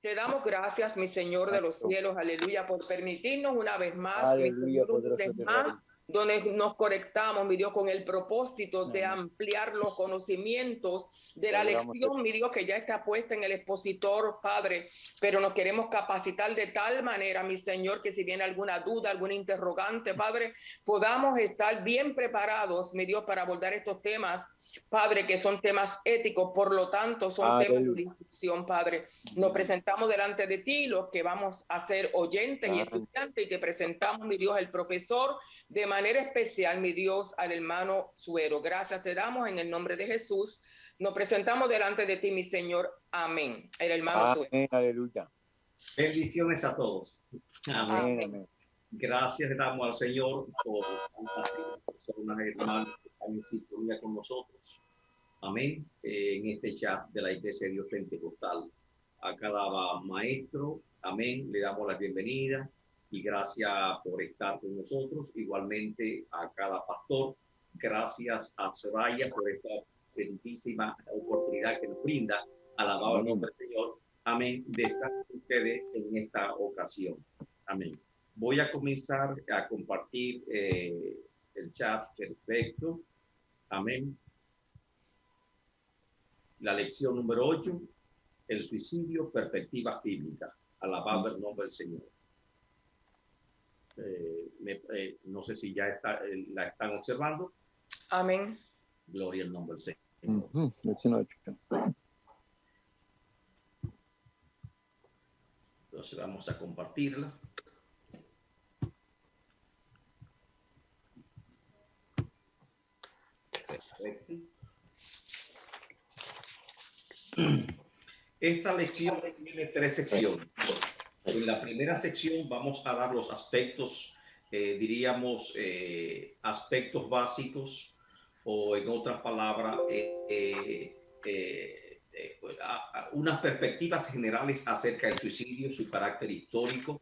Te damos gracias, mi Señor de los cielos, aleluya, por permitirnos una vez más, Aleluya, mi Señor, una vez más, donde nos conectamos, mi Dios, con el propósito de ampliar los conocimientos de la lección, mi Dios, que ya está puesta en el expositor, Padre, pero nos queremos capacitar de tal manera, mi Señor, que si viene alguna duda, alguna interrogante, Padre, podamos estar bien preparados, mi Dios, para abordar estos temas, Padre, que son temas éticos, por lo tanto, son temas de instrucción, Padre. Nos presentamos delante de ti, los que vamos a ser oyentes y estudiantes, y te presentamos, mi Dios, el profesor, de manera especial, mi Dios, al hermano Suero. Gracias te damos en el nombre de Jesús. Nos presentamos delante de ti, mi Señor. Amén. El hermano Suero. Aleluya. Bendiciones a todos. Amén. Amén. Gracias le damos al Señor por tantas personas, hermanos, que están en sintonía con nosotros. Amén. En este chat de la Iglesia de Dios Pentecostal. A cada maestro, amén, le damos la bienvenida y gracias por estar con nosotros. Igualmente a cada pastor, gracias a Soraya por esta bendísima oportunidad que nos brinda. Alabado el nombre del Señor. Amén. De estar con ustedes en esta ocasión. Amén. Voy a comenzar a compartir el chat perfecto. Amén. La lección número 8, el suicidio, perspectivas bíblicas. Alabado el nombre del Señor. No sé si ya la están observando. Amén. Gloria al nombre del Señor. Entonces vamos a compartirla. Perfecto. Esta lección tiene 3 secciones. En la primera sección vamos a dar los aspectos, diríamos, aspectos básicos, o en otras palabras, unas perspectivas generales acerca del suicidio, su carácter histórico,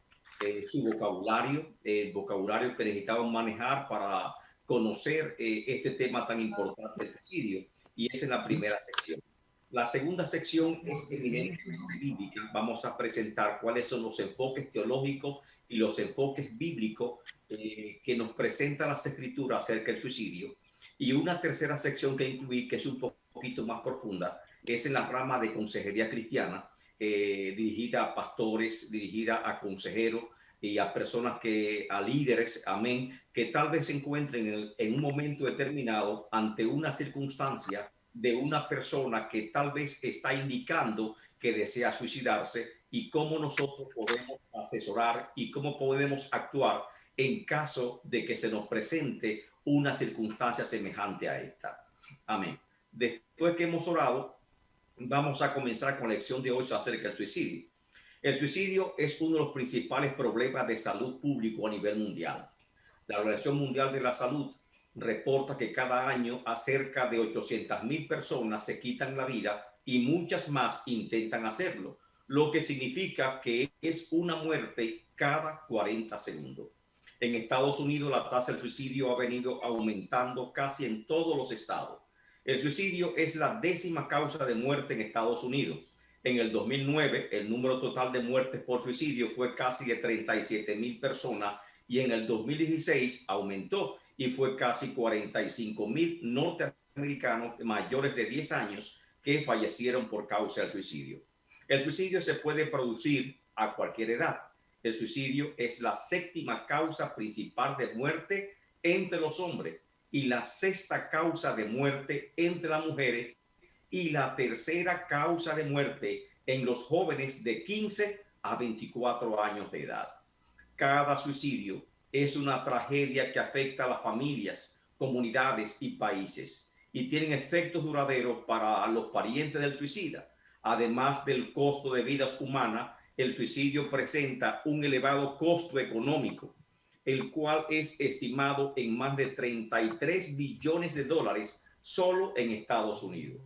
su vocabulario, el vocabulario que necesitamos manejar para conocer este tema tan importante del suicidio. Y esa es la primera sección. La segunda sección es eminentemente bíblica. Vamos a presentar cuáles son los enfoques teológicos y los enfoques bíblicos que nos presentan las escrituras acerca del suicidio. Y una tercera sección que incluí, que es un poquito más profunda, es en la rama de consejería cristiana, dirigida a pastores, dirigida a consejeros y a personas a líderes, amén, que tal vez se encuentren en un momento determinado ante una circunstancia de una persona que tal vez está indicando que desea suicidarse, y cómo nosotros podemos asesorar y cómo podemos actuar en caso de que se nos presente una circunstancia semejante a esta. Amén. Después que hemos orado, vamos a comenzar con la lección de hoy acerca del suicidio. El suicidio es uno de los principales problemas de salud público a nivel mundial. La Organización Mundial de la Salud reporta que cada año a cerca de 800,000 personas se quitan la vida y muchas más intentan hacerlo, lo que significa que es una muerte cada 40 segundos. En Estados Unidos la tasa de suicidio ha venido aumentando casi en todos los estados. El suicidio es la 10ª causa de muerte en Estados Unidos. En el 2009 el número total de muertes por suicidio fue casi de 37,000 personas y en el 2016 aumentó y fue casi 45,000 norteamericanos mayores de 10 años que fallecieron por causa del suicidio. El suicidio se puede producir a cualquier edad. El suicidio es la 7ª causa principal de muerte entre los hombres y la 6ª causa de muerte entre las mujeres y la 3ª causa de muerte en los jóvenes de 15 a 24 años de edad. Cada suicidio es una tragedia que afecta a las familias, comunidades y países y tienen efectos duraderos para los parientes del suicida. Además del costo de vidas humanas, el suicidio presenta un elevado costo económico, el cual es estimado en más de 33 billones de dólares solo en Estados Unidos.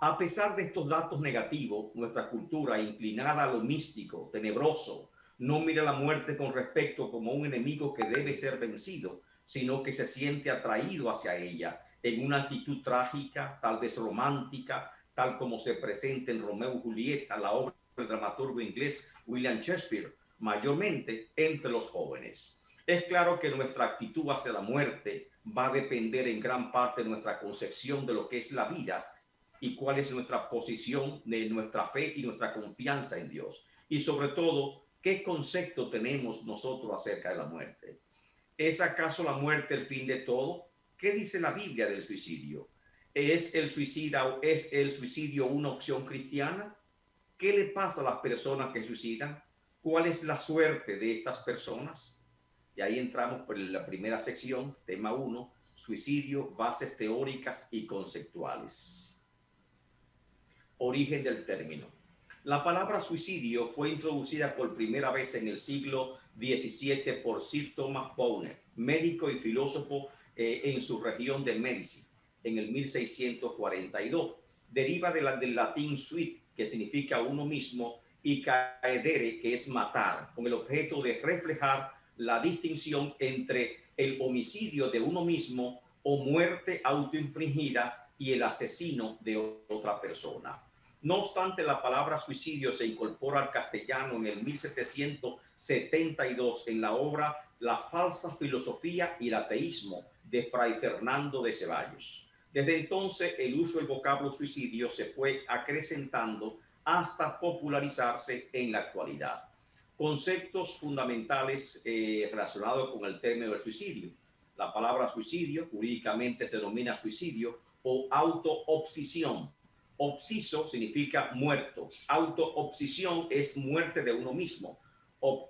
A pesar de estos datos negativos, nuestra cultura, inclinada a lo místico, tenebroso, no mira la muerte con respecto como un enemigo que debe ser vencido, sino que se siente atraído hacia ella en una actitud trágica, tal vez romántica, tal como se presenta en Romeo y Julieta, la obra el dramaturgo inglés William Shakespeare, mayormente entre los jóvenes. Es claro que nuestra actitud hacia la muerte va a depender en gran parte de nuestra concepción de lo que es la vida y cuál es nuestra posición de nuestra fe y nuestra confianza en Dios. Y sobre todo, ¿qué concepto tenemos nosotros acerca de la muerte? ¿Es acaso la muerte el fin de todo? ¿Qué dice la Biblia del suicidio? ¿Es el suicidio una opción cristiana? ¿Qué le pasa a las personas que suicidan? ¿Cuál es la suerte de estas personas? Y ahí entramos por la primera sección, tema 1, suicidio, bases teóricas y conceptuales. Origen del término. La palabra suicidio fue introducida por primera vez en el siglo XVII por Sir Thomas Browne, médico y filósofo en su región de Medici, en el 1642. Deriva del latín suit, que significa uno mismo, y caedere, que es matar, con el objeto de reflejar la distinción entre el homicidio de uno mismo o muerte autoinfligida y el asesino de otra persona. No obstante, la palabra suicidio se incorpora al castellano en el 1772 en la obra La falsa filosofía y el ateísmo de Fray Fernando de Ceballos. Desde entonces, el uso del vocablo suicidio se fue acrecentando hasta popularizarse en la actualidad. Conceptos fundamentales relacionados con el término del suicidio. La palabra suicidio jurídicamente se denomina suicidio o autoobsesión. Obsiso significa muerto. Autoobsesión es muerte de uno mismo.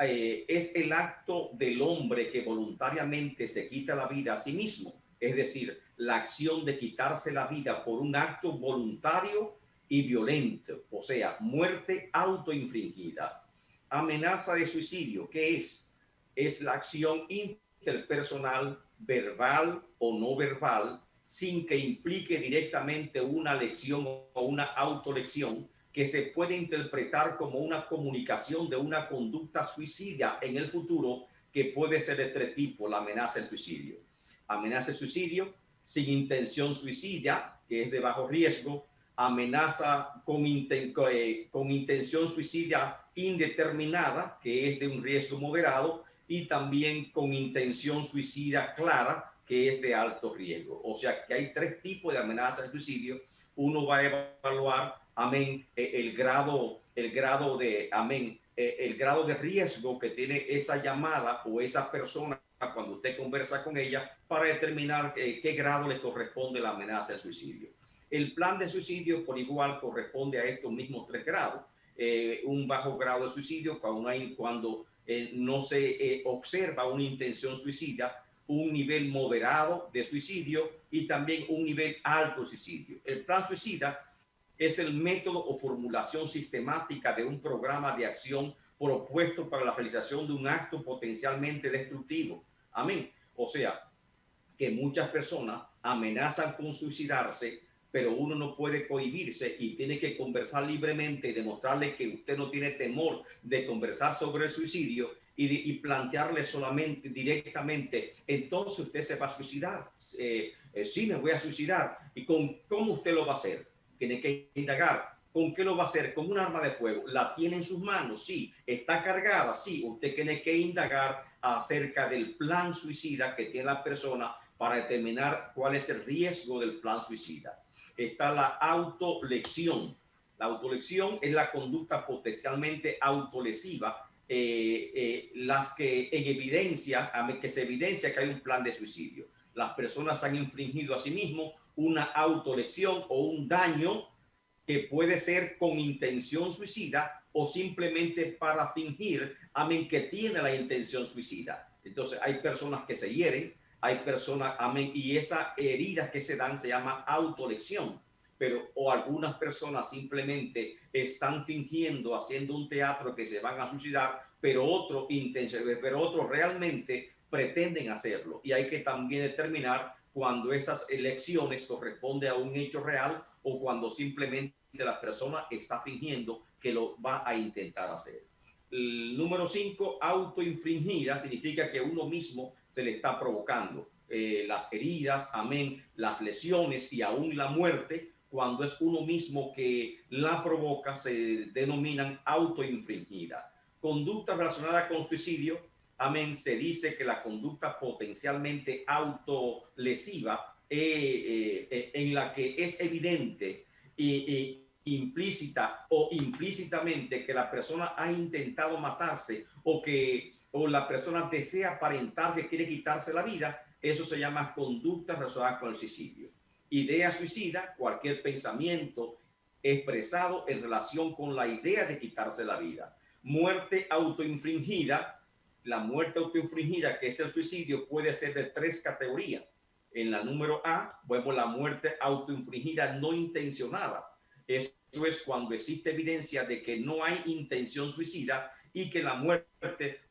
Es el acto del hombre que voluntariamente se quita la vida a sí mismo. Es decir, la acción de quitarse la vida por un acto voluntario y violento. O sea, muerte autoinfligida. Amenaza de suicidio, ¿qué es? Es la acción interpersonal, verbal o no verbal, sin que implique directamente una lección o una autolección, que se puede interpretar como una comunicación de una conducta suicida en el futuro, que puede ser de tres tipos: la amenaza del suicidio. Amenaza de suicidio sin intención suicida, que es de bajo riesgo. Amenaza con intención suicida indeterminada, que es de un riesgo moderado, y también con intención suicida clara, que es de alto riesgo. O sea que hay tres tipos de amenaza de suicidio. Uno va a evaluar, el grado de riesgo que tiene esa llamada o esa persona cuando usted conversa con ella, para determinar qué grado le corresponde la amenaza de suicidio. El plan de suicidio por igual corresponde a estos mismos tres grados. Un bajo grado de suicidio cuando no se observa una intención suicida, un nivel moderado de suicidio y también un nivel alto de suicidio. El plan suicida es el método o formulación sistemática de un programa de acción propuesto para la realización de un acto potencialmente destructivo. Amén. O sea, que muchas personas amenazan con suicidarse, pero uno no puede cohibirse y tiene que conversar libremente y demostrarle que usted no tiene temor de conversar sobre el suicidio y plantearle solamente directamente, entonces usted se va a suicidar. Sí, me voy a suicidar. ¿Y cómo usted lo va a hacer? Tiene que indagar. ¿Con qué lo va a hacer? Con un arma de fuego. ¿La tiene en sus manos? Sí. ¿Está cargada? Sí. Usted tiene que indagar acerca del plan suicida que tiene la persona para determinar cuál es el riesgo del plan suicida. Está la autolección. La autolección es la conducta potencialmente autolesiva, las que que se evidencia que hay un plan de suicidio. Las personas han infringido a sí mismos una autolección o un daño que puede ser con intención suicida o simplemente para fingir, que tiene la intención suicida. Entonces hay personas que se hieren, hay personas, y esas heridas que se dan se llama autolesión. O algunas personas simplemente están fingiendo, haciendo un teatro que se van a suicidar, pero otros realmente pretenden hacerlo. Y hay que también determinar cuando esas elecciones corresponden a un hecho real o cuando simplemente la persona está fingiendo que lo va a intentar hacer. El número 5, autoinfringida, significa que uno mismo se le está provocando las heridas, las lesiones y aún la muerte cuando es uno mismo que la provoca, se denominan autoinfringida. Conducta relacionada con suicidio, amén, se dice que la conducta potencialmente autolesiva, en la que es evidente y implícita o implícitamente que la persona ha intentado matarse o la persona desea aparentar que quiere quitarse la vida, eso se llama conducta relacionada con el suicidio. Idea suicida, cualquier pensamiento expresado en relación con la idea de quitarse la vida. Muerte autoinfringida, la muerte autoinfringida, que es el suicidio, puede ser de 3 categorías. En la número A, vemos la muerte autoinfringida no intencionada. Eso es cuando existe evidencia de que no hay intención suicida y que la muerte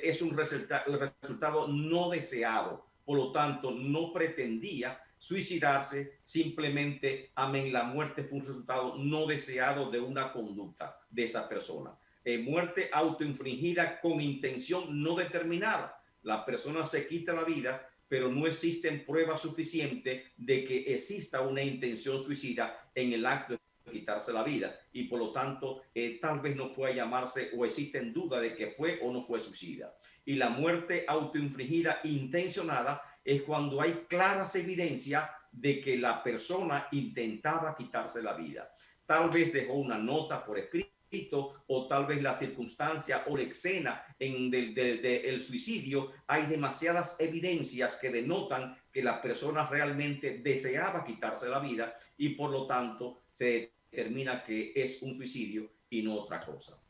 es un resultado no deseado. Por lo tanto, no pretendía suicidarse, simplemente, amén, la muerte fue un resultado no deseado de una conducta de esa persona. Muerte autoinfringida con intención no determinada. La persona se quita la vida, pero no existen pruebas suficientes de que exista una intención suicida en el acto de quitarse la vida, y por lo tanto tal vez no pueda llamarse o existen dudas de que fue o no fue suicida. Y la muerte autoinfringida intencionada es cuando hay claras evidencias de que la persona intentaba quitarse la vida. Tal vez dejó una nota por escrito, o tal vez la circunstancia o la escena del suicidio, hay demasiadas evidencias que denotan que la persona realmente deseaba quitarse la vida, y por lo tanto se determina que es un suicidio y no otra cosa.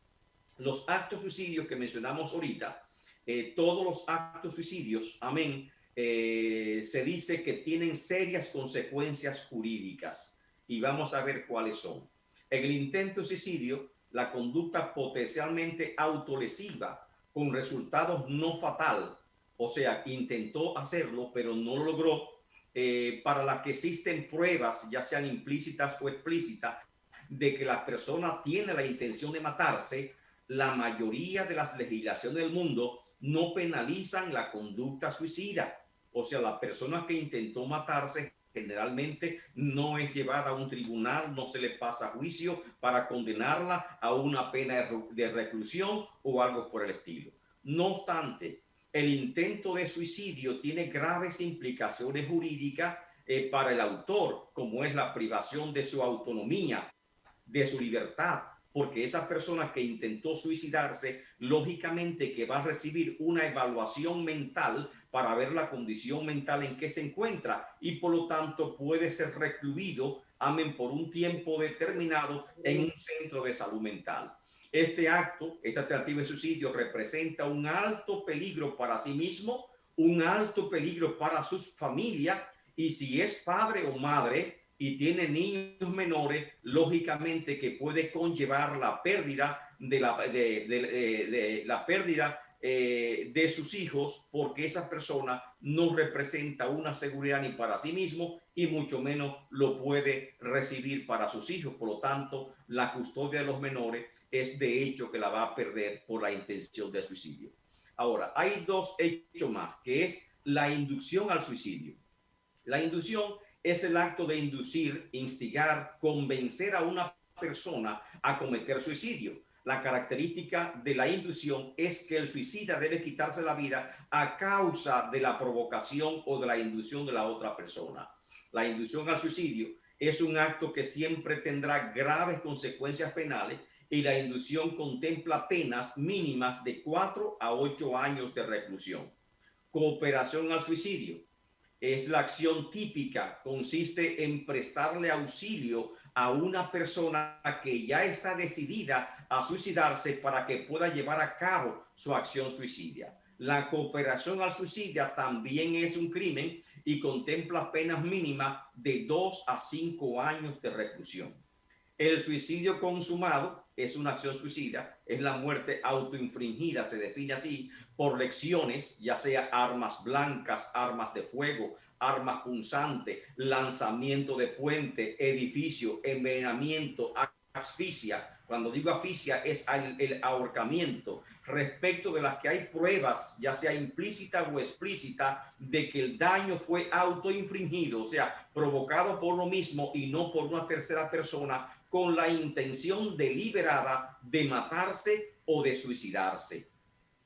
Los actos suicidios que mencionamos ahorita, todos los actos suicidios, amén, se dice que tienen serias consecuencias jurídicas, y vamos a ver cuáles son. En el intento de suicidio, la conducta potencialmente autolesiva con resultados no fatal, o sea, intentó hacerlo pero no lo logró, para la que existen pruebas, ya sean implícitas o explícitas, de que la persona tiene la intención de matarse. La mayoría de las legislaciones del mundo no penalizan la conducta suicida. O sea, la persona que intentó matarse generalmente no es llevada a un tribunal, no se le pasa juicio para condenarla a una pena de reclusión o algo por el estilo. No obstante, el intento de suicidio tiene graves implicaciones jurídicas para el autor, como es la privación de su autonomía, de su libertad, porque esa persona que intentó suicidarse, lógicamente que va a recibir una evaluación mental para ver la condición mental en que se encuentra, y por lo tanto puede ser recluido, amén, por un tiempo determinado en un centro de salud mental. Este acto, esta tentativa de suicidio, representa un alto peligro para sí mismo, un alto peligro para sus familias, y si es padre o madre y tiene niños menores, lógicamente que puede conllevar la pérdida de sus hijos, porque esa persona no representa una seguridad ni para sí mismo y mucho menos lo puede recibir para sus hijos. Por lo tanto, la custodia de los menores es de hecho que la va a perder por la intención de suicidio. Ahora, hay 2 hechos más, que es la inducción al suicidio. La inducción es el acto de inducir, instigar, convencer a una persona a cometer suicidio. La característica de la inducción es que el suicida debe quitarse la vida a causa de la provocación o de la inducción de la otra persona. La inducción al suicidio es un acto que siempre tendrá graves consecuencias penales, y la inducción contempla penas mínimas de 4 a 8 años de reclusión. Cooperación al suicidio es la acción típica, consiste en prestarle auxilio a una persona que ya está decidida a suicidarse para que pueda llevar a cabo su acción suicida. La cooperación al suicidio también es un crimen y contempla penas mínimas de 2 a 5 años de reclusión. El suicidio consumado es una acción suicida, es la muerte autoinfringida, se define así, por lesiones, ya sea armas blancas, armas de fuego, armas punzantes, lanzamiento de puente, edificio, envenenamiento, asfixia. Cuando digo asfixia es el ahorcamiento, respecto de las que hay pruebas, ya sea implícita o explícita, de que el daño fue autoinfringido, o sea, provocado por uno mismo y no por una tercera persona, con la intención deliberada de matarse o de suicidarse.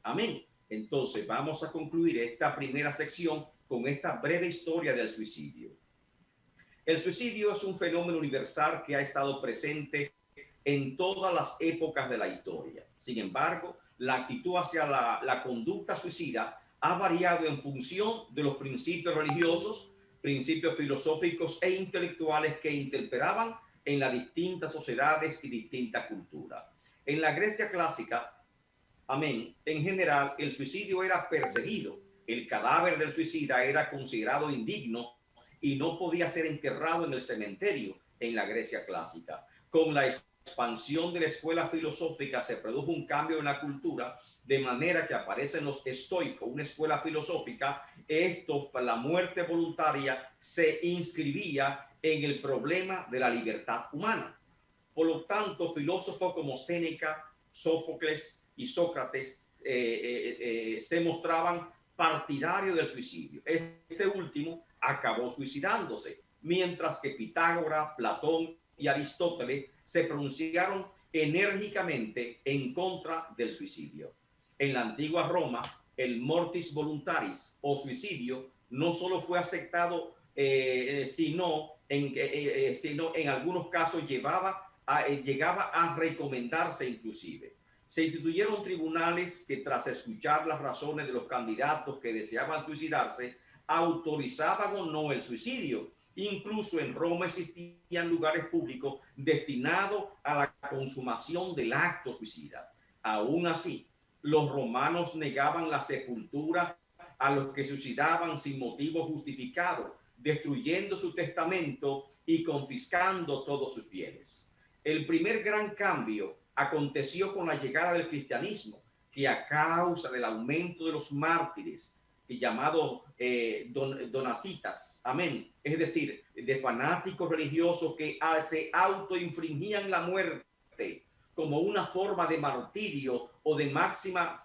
Amén. Entonces vamos a concluir esta primera sección con esta breve historia del suicidio. El suicidio es un fenómeno universal que ha estado presente en todas las épocas de la historia. Sin embargo, la actitud hacia la conducta suicida ha variado en función de los principios religiosos, principios filosóficos e intelectuales que interpelaban en las distintas sociedades y distintas culturas. En la Grecia clásica, amén, en general, el suicidio era perseguido. El cadáver del suicida era considerado indigno y no podía ser enterrado en el cementerio en la Grecia clásica. Con la expansión de la escuela filosófica se produjo un cambio en la cultura, de manera que aparecen los estoicos, una escuela filosófica. Esto, la muerte voluntaria, se inscribía en el problema de la libertad humana. Por lo tanto, filósofos como Séneca, Sófocles y Sócrates se mostraban partidarios del suicidio. Este último acabó suicidándose, mientras que Pitágoras, Platón y Aristóteles se pronunciaron enérgicamente en contra del suicidio. En la antigua Roma, el mortis voluntaris o suicidio no solo fue aceptado, sino en algunos casos llegaba a recomendarse inclusive. Se instituyeron tribunales que, tras escuchar las razones de los candidatos que deseaban suicidarse, autorizaban o no el suicidio. Incluso en Roma existían lugares públicos destinados a la consumación del acto suicida. Aún así, los romanos negaban la sepultura a los que suicidaban sin motivo justificado, destruyendo su testamento y confiscando todos sus bienes. El primer gran cambio aconteció con la llegada del cristianismo, que a causa del aumento de los mártires, llamados donatitas, amén, es decir, de fanáticos religiosos que se autoinfringían la muerte como una forma de martirio o de máxima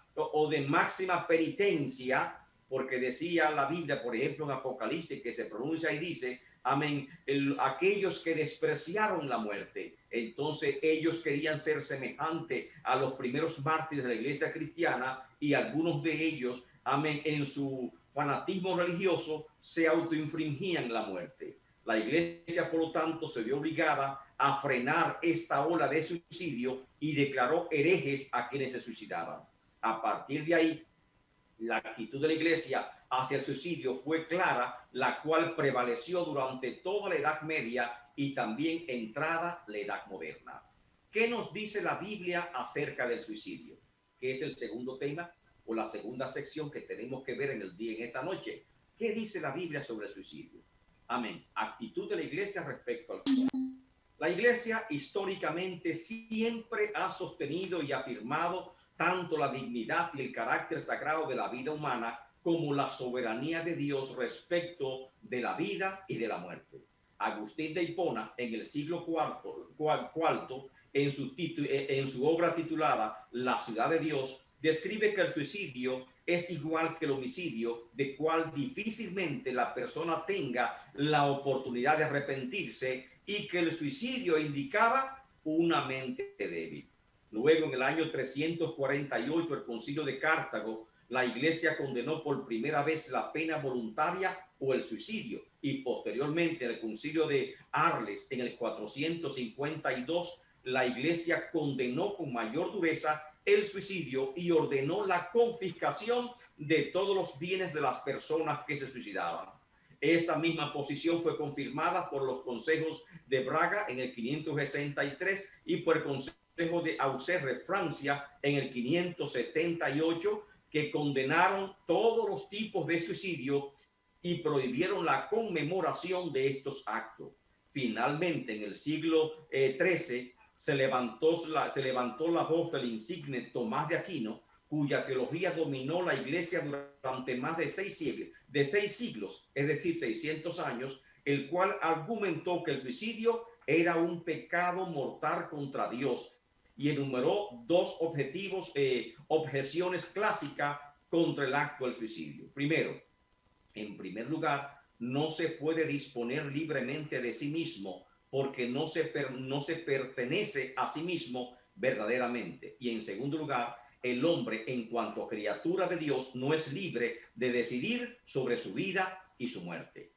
penitencia, porque decía la Biblia, por ejemplo, en Apocalipsis, que se pronuncia y dice, amén, aquellos que despreciaron la muerte. Entonces ellos querían ser semejantes a los primeros mártires de la iglesia cristiana, y algunos de ellos, amén, en su fanatismo religioso se autoinfringían la muerte. La iglesia, por lo tanto, se vio obligada a frenar esta ola de suicidio y declaró herejes a quienes se suicidaban. A partir de ahí, la actitud de la iglesia hacia el suicidio fue clara, la cual prevaleció durante toda la Edad Media y también entrada la Edad Moderna. ¿Qué nos dice la Biblia acerca del suicidio? Que es el segundo tema o la segunda sección que tenemos que ver en esta noche. ¿Qué dice la Biblia sobre el suicidio? Amén. Actitud de la iglesia respecto al suicidio. La iglesia históricamente siempre ha sostenido y afirmado tanto la dignidad y el carácter sagrado de la vida humana como la soberanía de Dios respecto de la vida y de la muerte. Agustín de Hipona, en el siglo IV, en su obra titulada La ciudad de Dios, describe que el suicidio es igual que el homicidio, de cual difícilmente la persona tenga la oportunidad de arrepentirse, y que el suicidio indicaba una mente débil. Luego, en el año 348, el Concilio de Cartago, la Iglesia condenó por primera vez la pena voluntaria o el suicidio, y posteriormente en el Concilio de Arles, en el 452, la Iglesia condenó con mayor dureza el suicidio y ordenó la confiscación de todos los bienes de las personas que se suicidaban. Esta misma posición fue confirmada por los consejos de Braga en el 563 y por el Consejo de Auxerre, Francia, en el 578, que condenaron todos los tipos de suicidio y prohibieron la conmemoración de estos actos. Finalmente, en el siglo XIII, se levantó la voz del insigne Tomás de Aquino, cuya teología dominó la iglesia durante más de 6 siglos, es decir, 600 años, el cual argumentó que el suicidio era un pecado mortal contra Dios y enumeró dos objeciones clásicas contra el acto del suicidio. Primero, en primer lugar, no se puede disponer libremente de sí mismo porque no se pertenece a sí mismo verdaderamente. Y en segundo lugar, el hombre, en cuanto a criatura de Dios, no es libre de decidir sobre su vida y su muerte.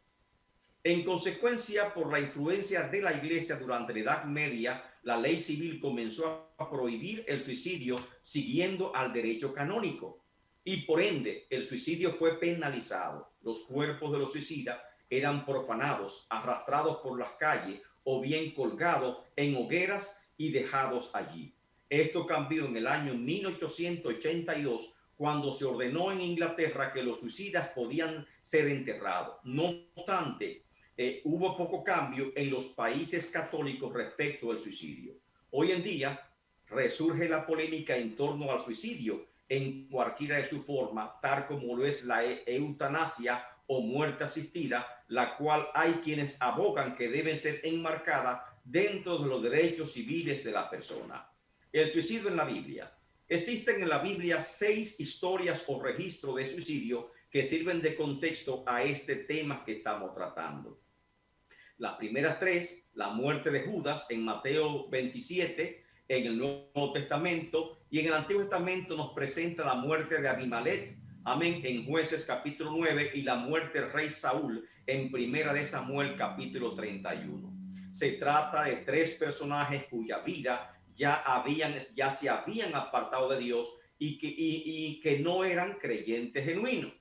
En consecuencia, por la influencia de la Iglesia durante la Edad Media, la ley civil comenzó a prohibir el suicidio siguiendo al derecho canónico. Y por ende, el suicidio fue penalizado. Los cuerpos de los suicidas eran profanados, arrastrados por las calles o bien colgados en hogueras y dejados allí. Esto cambió en el año 1882, cuando se ordenó en Inglaterra que los suicidas podían ser enterrados. No obstante, hubo poco cambio en los países católicos respecto al suicidio. Hoy en día resurge la polémica en torno al suicidio en cualquiera de su forma, tal como lo es la eutanasia o muerte asistida, la cual hay quienes abogan que debe ser enmarcada dentro de los derechos civiles de la persona. El suicidio en la Biblia. Existen en la Biblia 6 historias o registros de suicidio que sirven de contexto a este tema que estamos tratando. Las primeras 3, la muerte de Judas en Mateo 27, en el Nuevo Testamento, y en el Antiguo Testamento nos presenta la muerte de Abimelech, amén, en Jueces capítulo 9, y la muerte del rey Saúl en Primera de Samuel capítulo 31. Se trata de 3 personajes cuya vida ya se habían apartado de Dios y que no eran creyentes genuinos.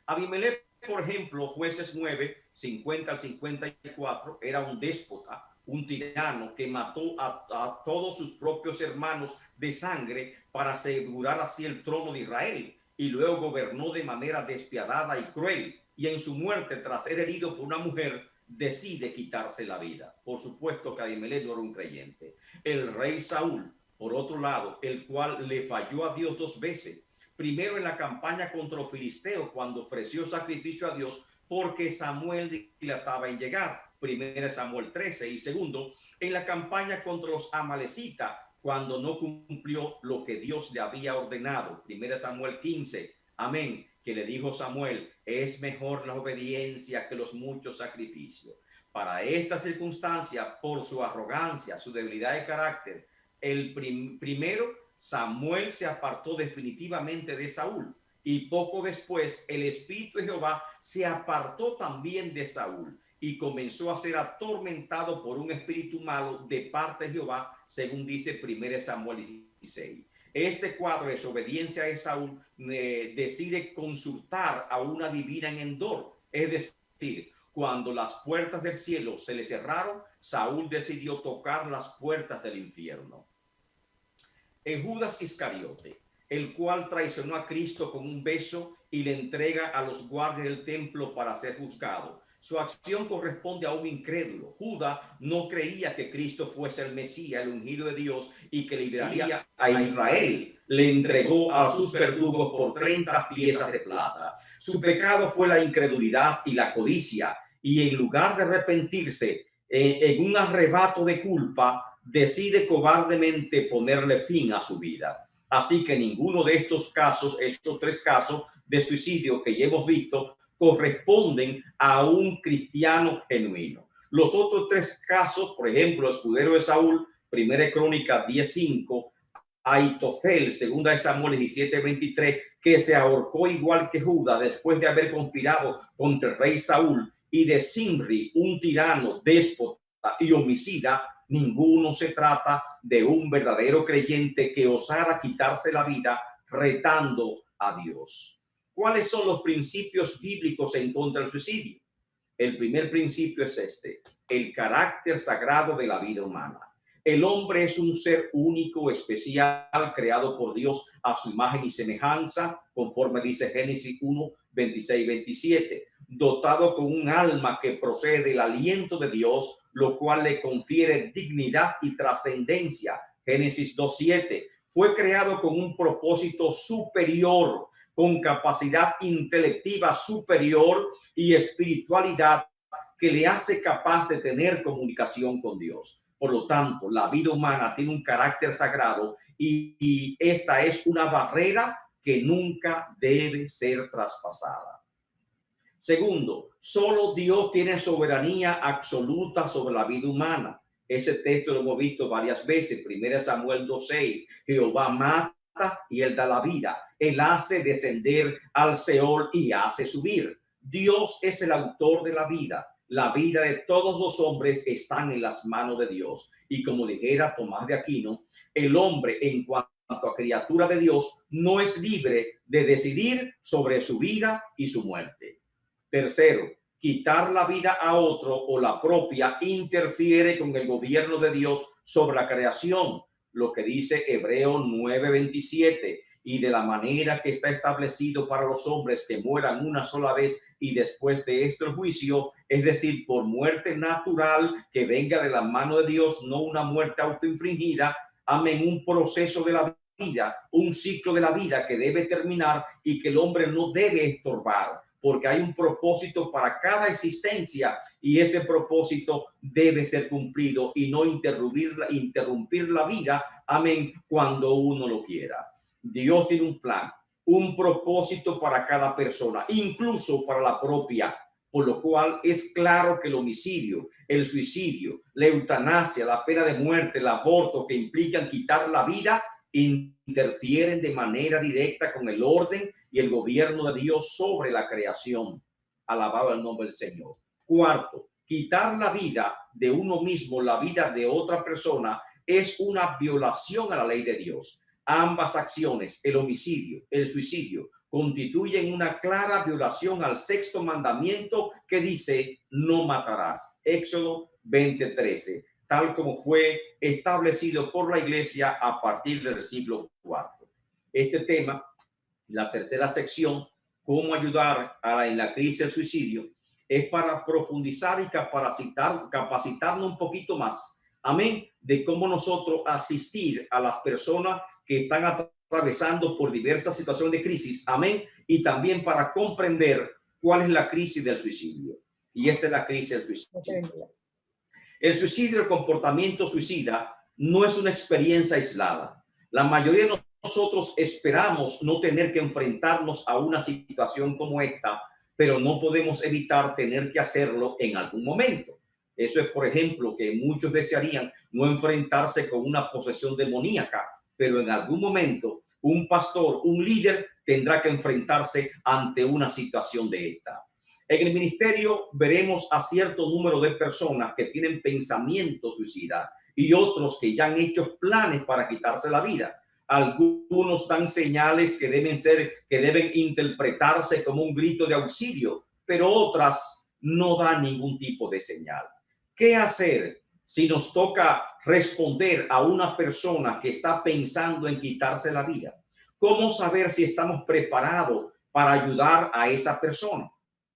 Abimelech, por ejemplo, Jueces 9, 50 al 54, era un déspota, un tirano que mató a todos sus propios hermanos de sangre para asegurar así el trono de Israel, y luego gobernó de manera despiadada y cruel, y en su muerte, tras ser herido por una mujer, decide quitarse la vida. Por supuesto que Abimelech no era un creyente. El rey Saúl, por otro lado, el cual le falló a Dios 2 veces. Primero en la campaña contra los filisteos, cuando ofreció sacrificio a Dios porque Samuel dilataba en llegar, 1 Samuel 13, y segundo en la campaña contra los amalecitas, cuando no cumplió lo que Dios le había ordenado, 1 Samuel 15, amén, que le dijo Samuel: es mejor la obediencia que los muchos sacrificios. Para esta circunstancia, por su arrogancia, su debilidad de carácter, primero Samuel se apartó definitivamente de Saúl, y poco después el Espíritu de Jehová se apartó también de Saúl y comenzó a ser atormentado por un espíritu malo de parte de Jehová, según dice 1 Samuel 16. Este cuadro de desobediencia de Saúl decide consultar a una divina en Endor, es decir, cuando las puertas del cielo se le cerraron, Saúl decidió tocar las puertas del infierno. En Judas Iscariote, el cual traicionó a Cristo con un beso y le entrega a los guardias del templo para ser juzgado. Su acción corresponde a un incrédulo. Judas no creía que Cristo fuese el Mesías, el ungido de Dios, y que liberaría a Israel. Le entregó a sus verdugos por 30 piezas de plata. Su pecado fue la incredulidad y la codicia, y en lugar de arrepentirse en un arrebato de culpa, decide cobardemente ponerle fin a su vida. Así que ninguno de estos casos, estos 3 casos de suicidio que ya hemos visto, corresponden a un cristiano genuino. Los otros 3 casos, por ejemplo, el escudero de Saúl, 1 Crónicas 10:5, Aitofel, 2 Samuel 17:23, que se ahorcó igual que Judas después de haber conspirado contra el rey Saúl, y de Zimri, un tirano, déspota y homicida. Ninguno se trata de un verdadero creyente que osara quitarse la vida retando a Dios. ¿Cuáles son los principios bíblicos en contra del suicidio? El primer principio es este: el carácter sagrado de la vida humana. El hombre es un ser único, especial, creado por Dios a su imagen y semejanza, conforme dice Génesis 1, 26, 27, dotado con un alma que procede del aliento de Dios, lo cual le confiere dignidad y trascendencia. Génesis 2, 7. Fue creado con un propósito superior, con capacidad intelectiva superior y espiritualidad que le hace capaz de tener comunicación con Dios. Por lo tanto, la vida humana tiene un carácter sagrado y esta es una barrera que nunca debe ser traspasada. Segundo, solo Dios tiene soberanía absoluta sobre la vida humana. Ese texto lo hemos visto varias veces. 1 Samuel 2:6. Jehová mata y él da la vida. Él hace descender al Seol y hace subir. Dios es el autor de la vida. La vida de todos los hombres están en las manos de Dios. Y como dijera Tomás de Aquino, el hombre en cuanto a criatura de Dios no es libre de decidir sobre su vida y su muerte. Tercero, quitar la vida a otro o la propia interfiere con el gobierno de Dios sobre la creación, lo que dice Hebreos 9:27, y de la manera que está establecido para los hombres que mueran una sola vez y después de esto el juicio, es decir, por muerte natural que venga de la mano de Dios, no una muerte autoinfligida. Amén, un proceso de la vida, un ciclo de la vida que debe terminar y que el hombre no debe estorbar, porque hay un propósito para cada existencia y ese propósito debe ser cumplido y no interrumpir la vida, amén, cuando uno lo quiera. Dios tiene un plan, un propósito para cada persona, incluso para la propia, por lo cual es claro que el homicidio, el suicidio, la eutanasia, la pena de muerte, el aborto que implican quitar la vida, interfieren de manera directa con el orden y el gobierno de Dios sobre la creación. Alabado el nombre del Señor. Cuarto, quitar la vida de uno mismo, la vida de otra persona, es una violación a la ley de Dios. Ambas acciones, el homicidio, el suicidio, constituyen una clara violación al sexto mandamiento que dice: no matarás. Éxodo 20:13. Tal como fue establecido por la iglesia a partir del siglo IV. Este tema, la tercera sección, cómo ayudar en la crisis del suicidio, es para profundizar y capacitarnos un poquito más, amén, de cómo nosotros asistir a las personas que están atravesando por diversas situaciones de crisis, amén, y también para comprender cuál es la crisis del suicidio. Y esta es la crisis del suicidio. El suicidio, el comportamiento suicida, no es una experiencia aislada. La mayoría de nosotros esperamos no tener que enfrentarnos a una situación como esta, pero no podemos evitar tener que hacerlo en algún momento. Eso es, por ejemplo, que muchos desearían no enfrentarse con una posesión demoníaca, pero en algún momento un pastor, un líder, tendrá que enfrentarse ante una situación de esta. En el ministerio veremos a cierto número de personas que tienen pensamientos suicidas y otros que ya han hecho planes para quitarse la vida. Algunos dan señales que deben interpretarse como un grito de auxilio, pero otras no dan ningún tipo de señal. ¿Qué hacer si nos toca responder a una persona que está pensando en quitarse la vida? ¿Cómo saber si estamos preparados para ayudar a esa persona?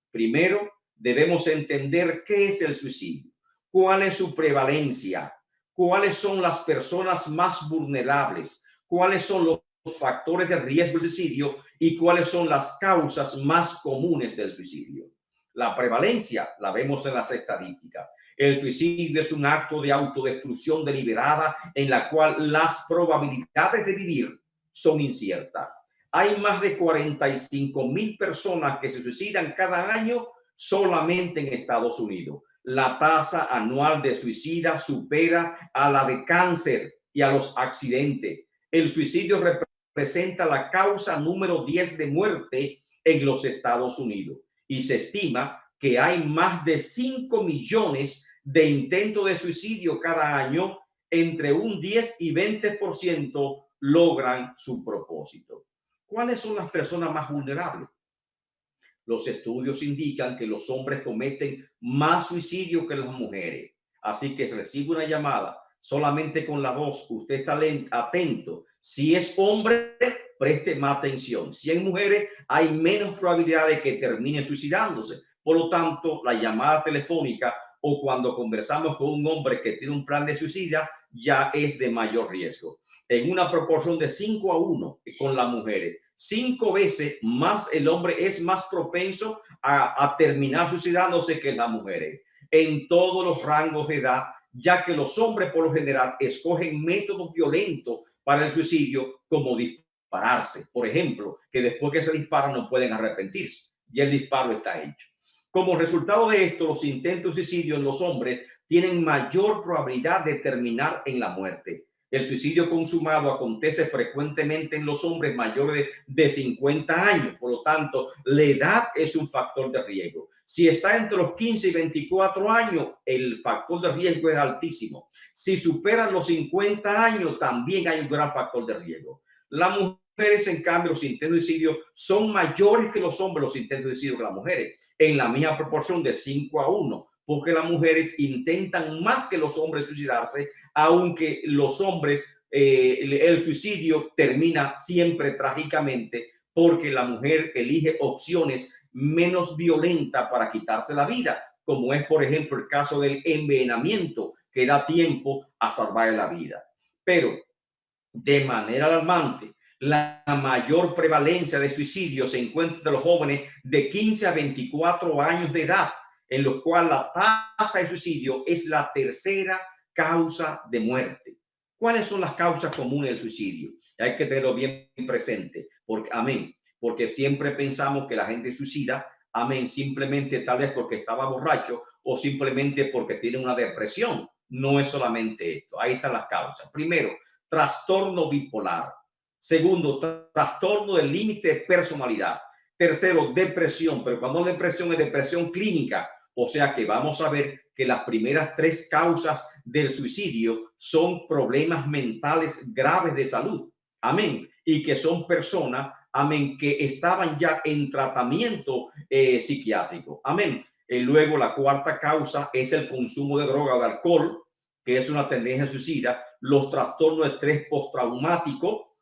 Primero, debemos entender qué es el suicidio, cuál es su prevalencia, cuáles son las personas más vulnerables, cuáles son los factores de riesgo del suicidio y cuáles son las causas más comunes del suicidio. La prevalencia la vemos en las estadísticas. El suicidio es un acto de autodestrucción deliberada en la cual las probabilidades de vivir son inciertas. Hay más de 45,000 personas que se suicidan cada año solamente en Estados Unidos. La tasa anual de suicidas supera a la de cáncer y a los accidentes. El suicidio representa la causa número 10 de muerte en los Estados Unidos y se estima que hay más de 5 millones de intentos de suicidio cada año. Entre un 10 y 20% logran su propósito. ¿Cuáles son las personas más vulnerables? Los estudios indican que los hombres cometen más suicidio que las mujeres. Así que si recibe una llamada solamente con la voz, usted está atento. Si es hombre, preste más atención. Si hay mujeres, hay menos probabilidad de que termine suicidándose. Por lo tanto, la llamada telefónica o cuando conversamos con un hombre que tiene un plan de suicidio ya es de mayor riesgo. En una proporción de 5-1 con las mujeres. 5 veces más el hombre es más propenso a terminar suicidándose que las mujeres. En todos los rangos de edad, ya que los hombres por lo general escogen métodos violentos para el suicidio, como dispararse, por ejemplo, que después que se disparan no pueden arrepentirse y el disparo está hecho. Como resultado de esto, los intentos de suicidio en los hombres tienen mayor probabilidad de terminar en la muerte. El suicidio consumado acontece frecuentemente en los hombres mayores de 50 años. Por lo tanto, la edad es un factor de riesgo. Si está entre los 15 y 24 años, el factor de riesgo es altísimo. Si superan los 50 años, también hay un gran factor de riesgo. Las mujeres, en cambio, los intentos de suicidio son mayores que los hombres, los intentos de suicidio que las mujeres, en la misma proporción de 5-1. Porque las mujeres intentan más que los hombres suicidarse, aunque los hombres, el suicidio termina siempre trágicamente porque la mujer elige opciones menos violentas para quitarse la vida, como es, por ejemplo, el caso del envenenamiento, que da tiempo a salvar la vida. Pero, de manera alarmante, la mayor prevalencia de suicidio se encuentra entre los jóvenes de 15 a 24 años de edad, en los cuales la tasa de suicidio es la tercera causa de muerte. ¿Cuáles son las causas comunes del suicidio? Hay que tenerlo bien presente, porque, amén, porque siempre pensamos que la gente suicida, amén, simplemente tal vez porque estaba borracho o simplemente porque tiene una depresión. No es solamente esto. Ahí están las causas. Primero, trastorno bipolar. Segundo, trastorno del límite de personalidad. Tercero, depresión, pero cuando la depresión es depresión clínica, o sea que vamos a ver que las primeras tres causas del suicidio son problemas mentales graves de salud. Amén. Y que son personas, amén, que estaban ya en tratamiento psiquiátrico. Amén. Luego la cuarta causa es el consumo de droga o de alcohol, que es una tendencia suicida. Los trastornos de estrés postraumático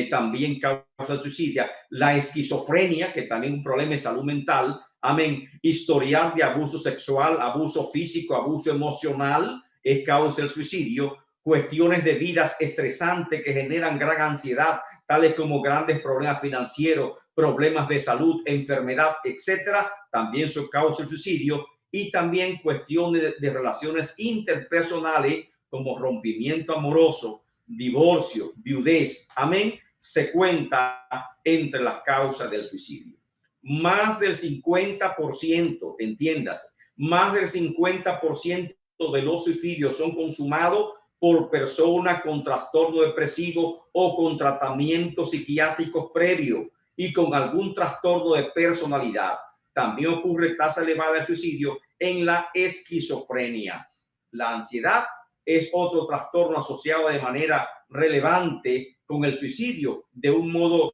también causa suicidio. La esquizofrenia, que también es un problema de salud mental. Amén. Historial de abuso sexual, abuso físico, abuso emocional es causa del suicidio. Cuestiones de vidas estresantes que generan gran ansiedad, tales como grandes problemas financieros, problemas de salud, enfermedad, etcétera, también son causa del suicidio. Y también cuestiones de relaciones interpersonales como rompimiento amoroso, divorcio, viudez, amén, se cuenta entre las causas del suicidio. Más del 50%, entiéndase, más del 50% de los suicidios son consumados por personas con trastorno depresivo o con tratamiento psiquiátrico previo y con algún trastorno de personalidad. También ocurre tasa elevada de suicidio en la esquizofrenia. La ansiedad es otro trastorno asociado de manera relevante con el suicidio, de un modo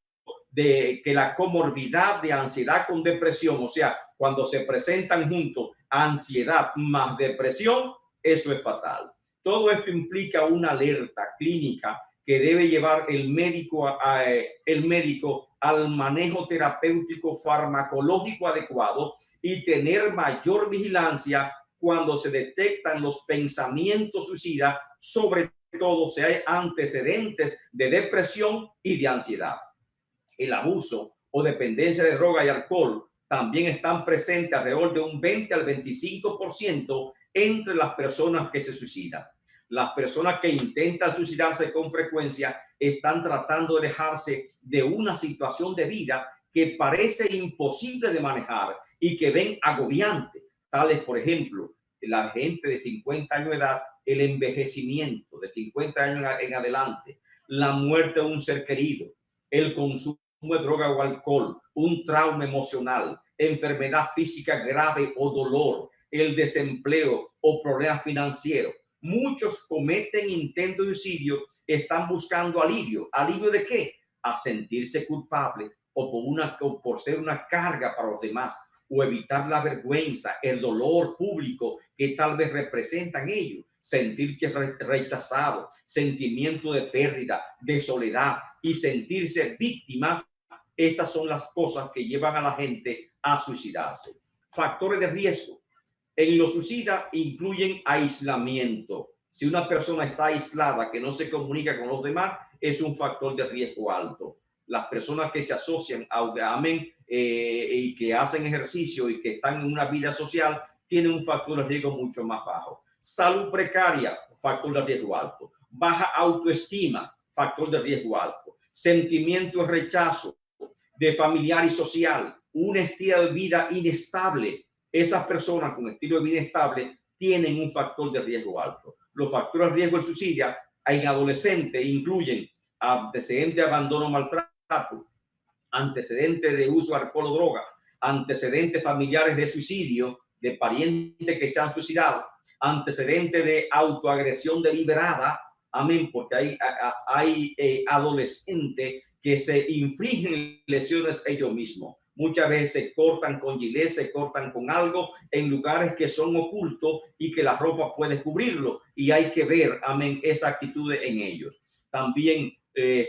de que la comorbidad de ansiedad con depresión, o sea, cuando se presentan juntos ansiedad más depresión, eso es fatal. Todo esto implica una alerta clínica que debe llevar el médico al manejo terapéutico farmacológico adecuado y tener mayor vigilancia cuando se detectan los pensamientos suicidas, sobre todo si hay antecedentes de depresión y de ansiedad. El abuso o dependencia de droga y alcohol también están presentes alrededor de un 20 al 25% entre las personas que se suicidan. Las personas que intentan suicidarse con frecuencia están tratando de dejarse de una situación de vida que parece imposible de manejar y que ven agobiante, tales, por ejemplo, la gente de 50 años de edad, el envejecimiento de 50 años en adelante, la muerte de un ser querido, el consumo de droga o alcohol, un trauma emocional, enfermedad física grave o dolor, el desempleo o problemas financieros. Muchos cometen intentos de suicidio, están buscando alivio. ¿Alivio de qué? A sentirse culpable o por ser una carga para los demás, o evitar la vergüenza, el dolor público que tal vez representan ellos, sentirse rechazado, sentimiento de pérdida, de soledad y sentirse víctima. Estas son las cosas que llevan a la gente a suicidarse. Factores de riesgo en los suicidas incluyen aislamiento. Si una persona está aislada, que no se comunica con los demás, es un factor de riesgo alto. Las personas que se asocian y que hacen ejercicio y que están en una vida social tienen un factor de riesgo mucho más bajo. Salud precaria, factor de riesgo alto. Baja autoestima, factor de riesgo alto. Sentimiento de rechazo de familiar y social. Un estilo de vida inestable. Esas personas con estilo de vida inestable tienen un factor de riesgo alto. Los factores de riesgo de suicidio en adolescentes incluyen antecedentes de abandono o maltrato, antecedentes de uso de alcohol o droga, antecedentes familiares de suicidio, de parientes que se han suicidado, antecedentes de autoagresión deliberada, amén, porque hay adolescentes que se infligen lesiones ellos mismos. Muchas veces se cortan con gilet, se cortan con algo en lugares que son ocultos y que la ropa puede cubrirlo. Y hay que ver, amén, esa actitud en ellos. También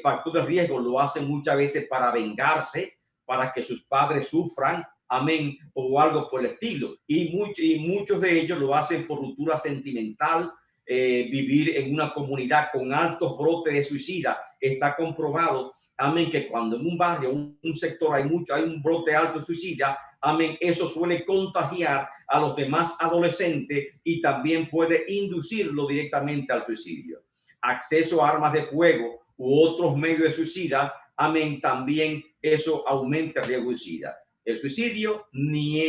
factor de riesgo lo hacen muchas veces para vengarse, para que sus padres sufran, amén, o algo por el estilo. Y muchos de ellos lo hacen por ruptura sentimental, vivir en una comunidad con altos brotes de suicida. Está comprobado, amén, que cuando en un barrio, un sector hay un brote alto de suicida, amén, eso suele contagiar a los demás adolescentes y también puede inducirlo directamente al suicidio. Acceso a armas de fuego u otros medios de suicida, amén, también eso aumenta el riesgo de suicida. El suicidio ni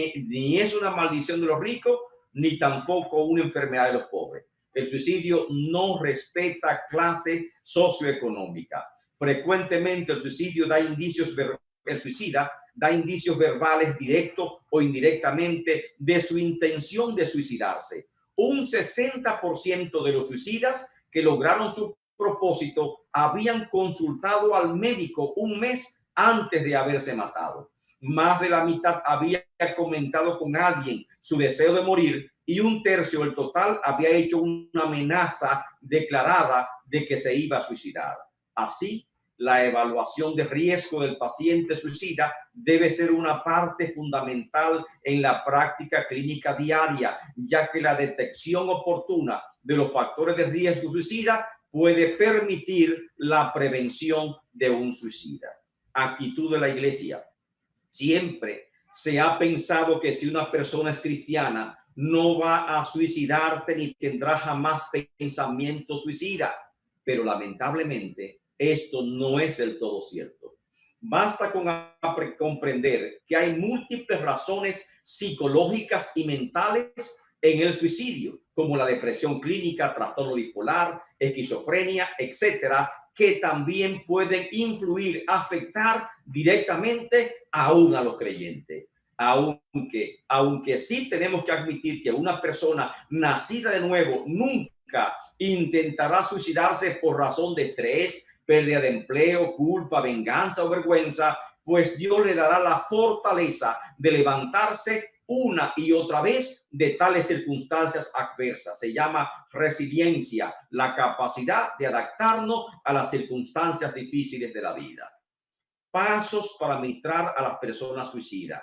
es una maldición de los ricos, ni tampoco una enfermedad de los pobres. El suicidio no respeta clase socioeconómica. Frecuentemente el suicidio da indicios, el suicida da indicios verbales directos o indirectamente de su intención de suicidarse. Un 60% de los suicidas que lograron su propósito habían consultado al médico un mes antes de haberse matado. Más de la mitad había comentado con alguien su deseo de morir y un tercio del total había hecho una amenaza declarada de que se iba a suicidar. Así, la evaluación de riesgo del paciente suicida debe ser una parte fundamental en la práctica clínica diaria, ya que la detección oportuna de los factores de riesgo suicida puede permitir la prevención de un suicida. Actitud de la iglesia. Siempre se ha pensado que si una persona es cristiana, no va a suicidarse ni tendrá jamás pensamiento suicida. Pero lamentablemente, esto no es del todo cierto. Basta con comprender que hay múltiples razones psicológicas y mentales en el suicidio, como la depresión clínica, trastorno bipolar, esquizofrenia, etcétera, que también pueden influir, afectar directamente aún a los creyentes. Aunque sí tenemos que admitir que una persona nacida de nuevo nunca intentará suicidarse por razón de estrés, pérdida de empleo, culpa, venganza o vergüenza, pues Dios le dará la fortaleza de levantarse una y otra vez de tales circunstancias adversas. Se llama resiliencia, la capacidad de adaptarnos a las circunstancias difíciles de la vida. Pasos para administrar a las personas suicidas.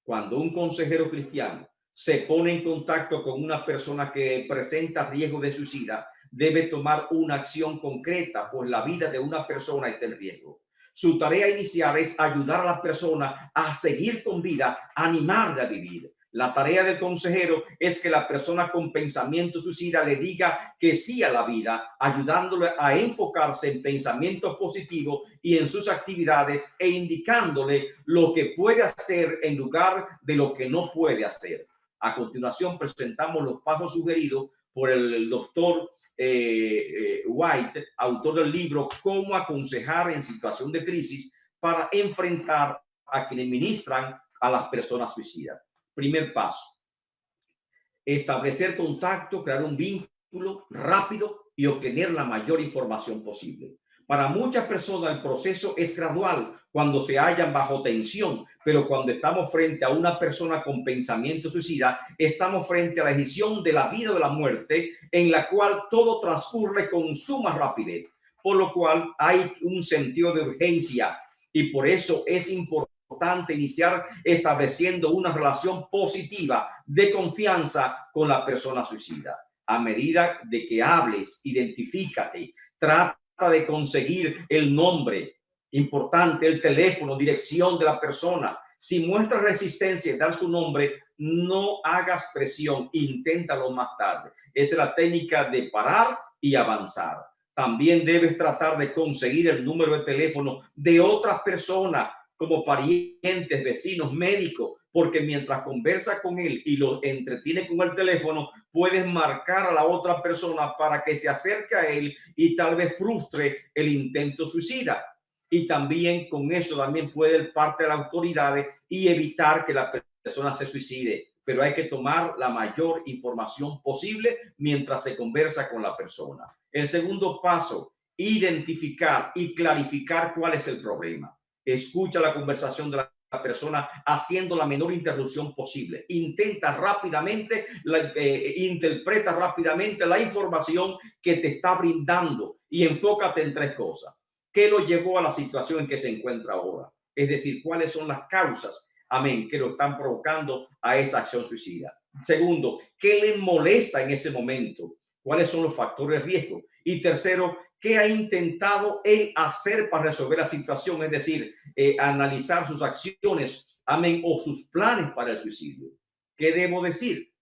Cuando un consejero cristiano se pone en contacto con una persona que presenta riesgo de suicida, debe tomar una acción concreta, pues la vida de una persona está en riesgo. Su tarea inicial es ayudar a la persona a seguir con vida, animarla a vivir. La tarea del consejero es que la persona con pensamiento suicida le diga que sí a la vida, ayudándole a enfocarse en pensamientos positivos y en sus actividades e indicándole lo que puede hacer en lugar de lo que no puede hacer. A continuación presentamos los pasos sugeridos por el doctor White, autor del libro Cómo aconsejar en situación de crisis para enfrentar a quienes ministran a las personas suicidas. Primer paso: establecer contacto, crear un vínculo rápido y obtener la mayor información posible. Para muchas personas el proceso es gradual cuando se hallan bajo tensión, pero cuando estamos frente a una persona con pensamiento suicida, estamos frente a la decisión de la vida o de la muerte, en la cual todo transcurre con suma rapidez, por lo cual hay un sentido de urgencia y por eso es importante iniciar estableciendo una relación positiva de confianza con la persona suicida. A medida de que hables, identifícate, trata de conseguir el nombre, importante, el teléfono, dirección de la persona. Si muestra resistencia en dar su nombre, no hagas presión, inténtalo más tarde. Esa es la técnica de parar y avanzar. También debes tratar de conseguir el número de teléfono de otras personas como parientes, vecinos, médicos, porque mientras conversa con él y lo entretiene con el teléfono, puedes marcar a la otra persona para que se acerque a él y tal vez frustre el intento suicida. Y también con eso también puede ir parte de las autoridades y evitar que la persona se suicide. Pero hay que tomar la mayor información posible mientras se conversa con la persona. El segundo paso, identificar y clarificar cuál es el problema. Escucha la conversación de la persona haciendo la menor interrupción posible. Intenta rápidamente, interpreta rápidamente la información que te está brindando y enfócate en tres cosas. ¿Qué lo llevó a la situación en que se encuentra ahora? Es decir, ¿cuáles son las causas, amén, que lo están provocando a esa acción suicida? Segundo, ¿qué le molesta en ese momento? ¿Cuáles son los factores de riesgo? Y tercero, ¿qué ha intentado él hacer para resolver la situación? Es decir, analizar sus acciones, amén, o sus planes para el suicidio. ¿Qué debo decir?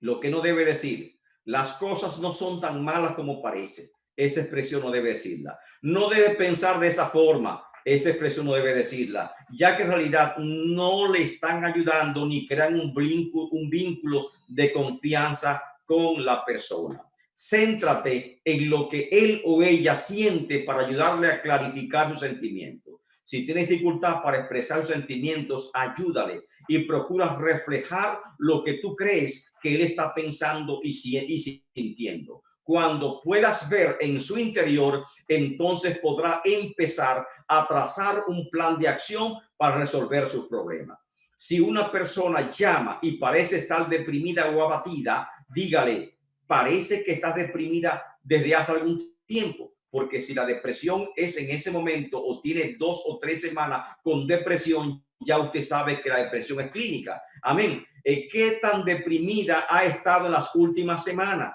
Lo que no debe decir. Las cosas no son tan malas como parece. Esa expresión no debe decirla. No debe pensar de esa forma. Esa expresión no debe decirla, ya que en realidad no le están ayudando ni crean un vínculo de confianza con la persona. Céntrate en lo que él o ella siente para ayudarle a clarificar sus sentimientos. Si tiene dificultad para expresar sus sentimientos, ayúdale y procura reflejar lo que tú crees que él está pensando y sintiendo. Cuando puedas ver en su interior, entonces podrá empezar a trazar un plan de acción para resolver sus problemas. Si una persona llama y parece estar deprimida o abatida, dígale, parece que estás deprimida desde hace algún tiempo, porque si la depresión es en ese momento o tiene 2 o 3 semanas con depresión, ya usted sabe que la depresión es clínica. Amén. ¿Qué tan deprimida ha estado en las últimas semanas?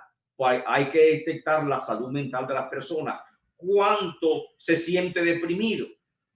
Hay que detectar la salud mental de las personas. ¿Cuánto se siente deprimido?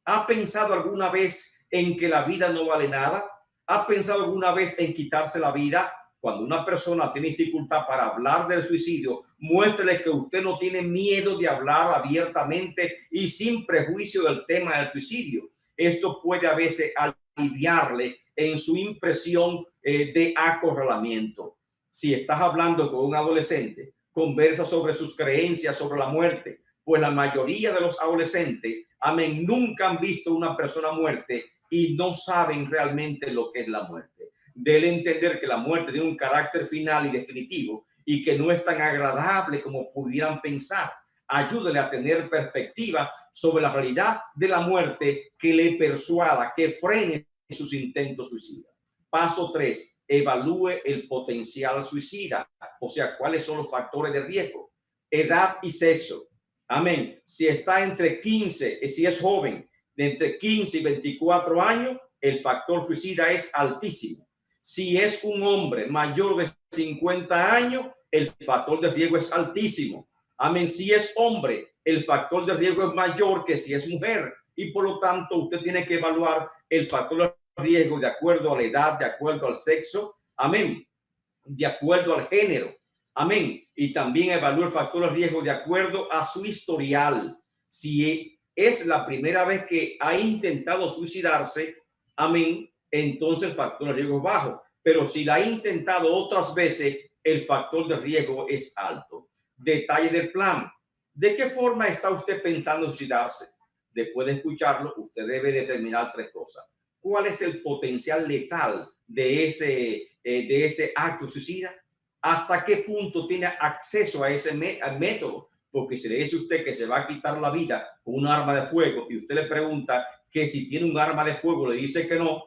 ¿Ha pensado alguna vez en que la vida no vale nada? ¿Ha pensado alguna vez en quitarse la vida? Cuando una persona tiene dificultad para hablar del suicidio, muéstrele que usted no tiene miedo de hablar abiertamente y sin prejuicio del tema del suicidio. Esto puede a veces aliviarle en su impresión de acorralamiento. Si estás hablando con un adolescente, conversa sobre sus creencias sobre la muerte, pues la mayoría de los adolescentes, amén, nunca han visto una persona muerte y no saben realmente lo que es la muerte. Debe entender que la muerte tiene un carácter final y definitivo y que no es tan agradable como pudieran pensar. Ayúdale a tener perspectiva sobre la realidad de la muerte que le persuada, que frene sus intentos suicidas. Paso 3. Evalúe el potencial suicida, o sea, cuáles son los factores de riesgo, edad y sexo. Amén. Si está entre 15, si es joven, de entre 15 y 24 años, el factor suicida es altísimo. Si es un hombre mayor de 50 años, el factor de riesgo es altísimo. Amén. Si es hombre, el factor de riesgo es mayor que si es mujer. Y por lo tanto, usted tiene que evaluar el factor de riesgo de acuerdo a la edad, de acuerdo al sexo, amén, de acuerdo al género, amén, y también evalúa el factor de riesgo de acuerdo a su historial. Si es la primera vez que ha intentado suicidarse, amén, entonces el factor de riesgo es bajo, pero si la ha intentado otras veces, el factor de riesgo es alto. Detalle del plan. ¿De qué forma está usted pensando en suicidarse? Después de escucharlo, usted debe determinar 3 cosas. ¿Cuál es el potencial letal de ese acto suicida? ¿Hasta qué punto tiene acceso a ese método? Porque si le dice usted que se va a quitar la vida con un arma de fuego y usted le pregunta que si tiene un arma de fuego, le dice que no,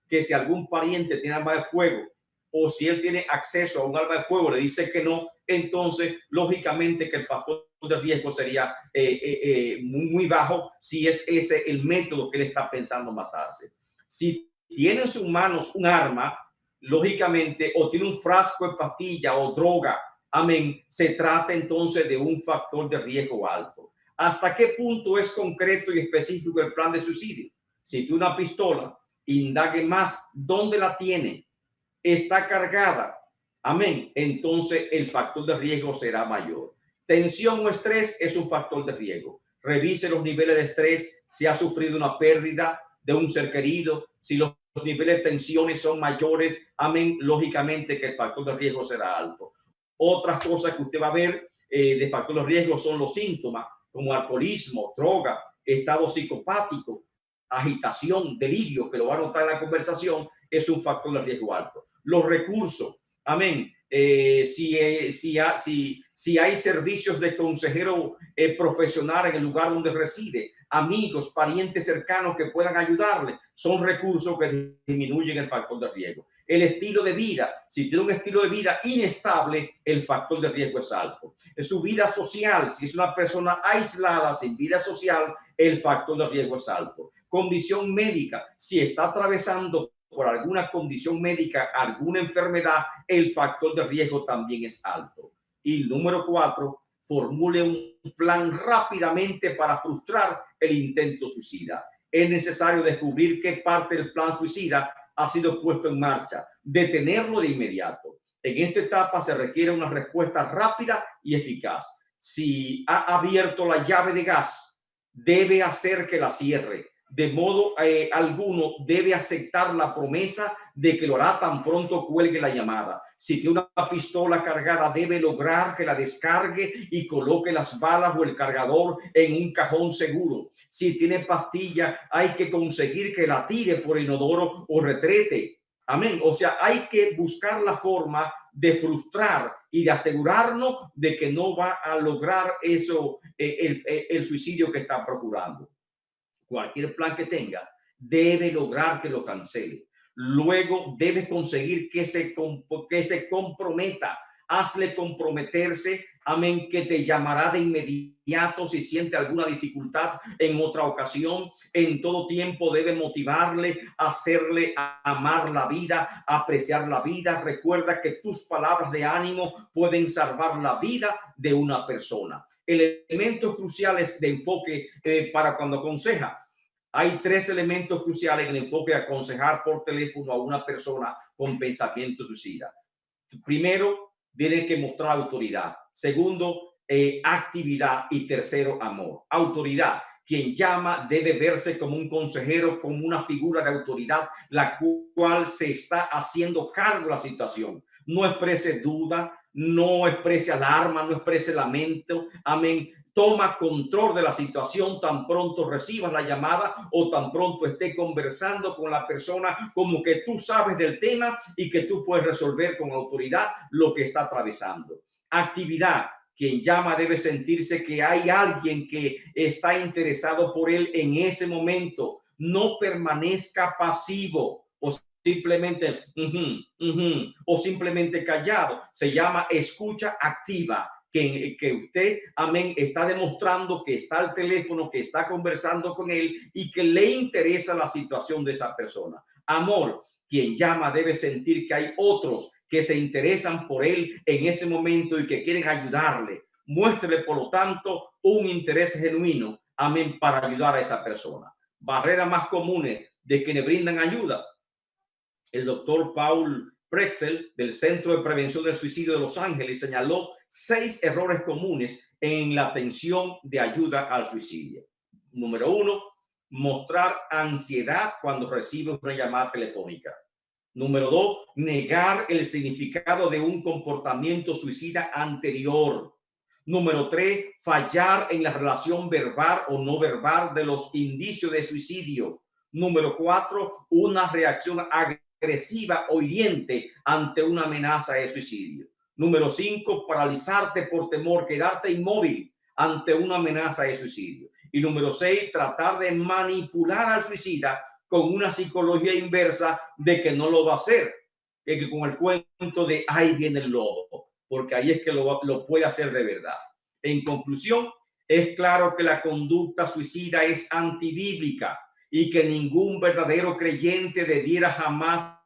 que si algún pariente tiene arma de fuego o si él tiene acceso a un arma de fuego, le dice que no, entonces lógicamente que el factor de riesgo sería muy bajo si es ese el método que él está pensando matarse. Si tiene en sus manos un arma, lógicamente, o tiene un frasco de pastilla o droga, amén, se trata entonces de un factor de riesgo alto. ¿Hasta qué punto es concreto y específico el plan de suicidio? Si tiene una pistola indague más dónde la tiene, está cargada, amén, entonces el factor de riesgo será mayor. Tensión o estrés es un factor de riesgo. Revise los niveles de estrés, si ha sufrido una pérdida de un ser querido, si los niveles de tensiones son mayores, amén, lógicamente que el factor de riesgo será alto. Otras cosas que usted va a ver de factor de riesgo son los síntomas como alcoholismo, droga, estado psicopático, agitación, delirio, que lo va a notar en la conversación, es un factor de riesgo alto. Los recursos, amén. Si hay servicios de consejero profesional en el lugar donde reside, amigos, parientes cercanos que puedan ayudarle, son recursos que disminuyen el factor de riesgo. El estilo de vida, si tiene un estilo de vida inestable, el factor de riesgo es alto. En su vida social, si es una persona aislada, sin vida social, el factor de riesgo es alto. Condición médica, si está atravesando por alguna condición médica, alguna enfermedad, el factor de riesgo también es alto. Y número 4, formule un plan rápidamente para frustrar el intento suicida. Es necesario descubrir qué parte del plan suicida ha sido puesto en marcha, detenerlo de inmediato. En esta etapa se requiere una respuesta rápida y eficaz. Si ha abierto la llave de gas, debe hacer que la cierre. De modo alguno debe aceptar la promesa de que lo hará tan pronto cuelgue la llamada. Si tiene una pistola cargada, debe lograr que la descargue y coloque las balas o el cargador en un cajón seguro. Si tiene pastilla, hay que conseguir que la tire por el inodoro o retrete. Amén. O sea, hay que buscar la forma de frustrar y de asegurarnos de que no va a lograr eso, el suicidio que está procurando. Cualquier plan que tenga, debe lograr que lo cancele. Luego debe conseguir que se comprometa. Hazle comprometerse, amén, que te llamará de inmediato si siente alguna dificultad en otra ocasión. En todo tiempo debe motivarle, hacerle amar la vida, apreciar la vida. Recuerda que tus palabras de ánimo pueden salvar la vida de una persona. Elementos cruciales de enfoque para cuando aconseja. Hay 3 elementos cruciales en el enfoque de aconsejar por teléfono a una persona con pensamiento suicida. Primero, tiene que mostrar autoridad. Segundo, actividad. Y tercero, amor. Autoridad. Quien llama debe verse como un consejero, como una figura de autoridad, la cual se está haciendo cargo de la situación. No exprese duda, no exprese alarma, no exprese lamento. Amén. Toma control de la situación tan pronto recibas la llamada o tan pronto esté conversando con la persona, como que tú sabes del tema y que tú puedes resolver con autoridad lo que está atravesando. Actividad. Quien llama debe sentirse que hay alguien que está interesado por él en ese momento. No permanezca pasivo o simplemente o simplemente callado. Se llama escucha activa. Que usted, amén, está demostrando que está al teléfono, que está conversando con él y que le interesa la situación de esa persona. Amor. Quien llama debe sentir que hay otros que se interesan por él en ese momento y que quieren ayudarle. Muéstrele, por lo tanto, un interés genuino, amén, para ayudar a esa persona. Barreras más comunes de quienes brindan ayuda. El doctor Paul Prexel del Centro de Prevención del Suicidio de Los Ángeles señaló 6 errores comunes en la atención de ayuda al suicidio. Número 1, mostrar ansiedad cuando recibe una llamada telefónica. Número 2, negar el significado de un comportamiento suicida anterior. Número 3, fallar en la relación verbal o no verbal de los indicios de suicidio. Número 4, una reacción agresiva o hiriente ante una amenaza de suicidio. Número 5, paralizarte por temor, quedarte inmóvil ante una amenaza de suicidio. Y número 6, tratar de manipular al suicida con una psicología inversa de que no lo va a hacer, que con el cuento de ahí viene el lobo, porque ahí es que lo puede hacer de verdad. En conclusión, es claro que la conducta suicida es antibíblica y que ningún verdadero creyente debiera jamás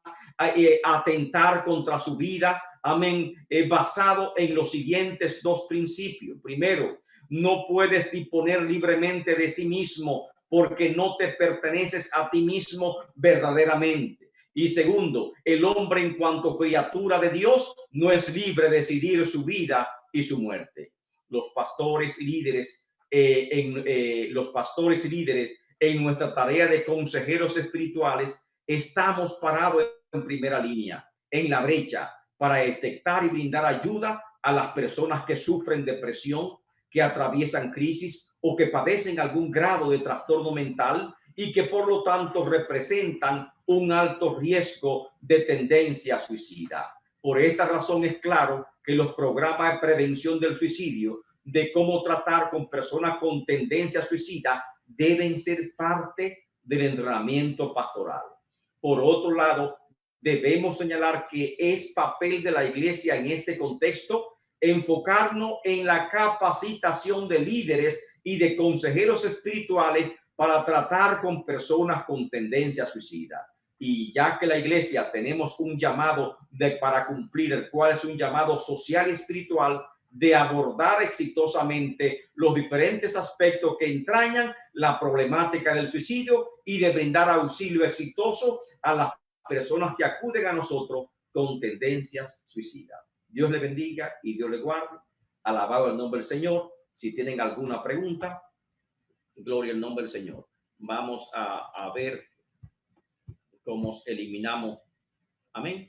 atentar contra su vida, amén, basado en los siguientes 2 principios. Primero, no puedes disponer libremente de sí mismo porque no te perteneces a ti mismo verdaderamente. Y segundo, el hombre en cuanto criatura de Dios no es libre de decidir su vida y su muerte. Los pastores y líderes, en nuestra tarea de consejeros espirituales, estamos parados en primera línea, en la brecha, para detectar y brindar ayuda a las personas que sufren depresión, que atraviesan crisis o que padecen algún grado de trastorno mental y que por lo tanto representan un alto riesgo de tendencia suicida. Por esta razón es claro que los programas de prevención del suicidio, de cómo tratar con personas con tendencia suicida, deben ser parte del entrenamiento pastoral. Por otro lado, debemos señalar que es papel de la iglesia en este contexto enfocarnos en la capacitación de líderes y de consejeros espirituales para tratar con personas con tendencia suicida. Y ya que la iglesia tenemos un llamado para cumplir, el cual es un llamado social y espiritual, de abordar exitosamente los diferentes aspectos que entrañan la problemática del suicidio y de brindar auxilio exitoso a las personas que acuden a nosotros con tendencias suicidas. Dios le bendiga y Dios le guarde. Alabado el nombre del Señor. Si tienen alguna pregunta, gloria al nombre del Señor. Vamos a ver cómo eliminamos. Amén.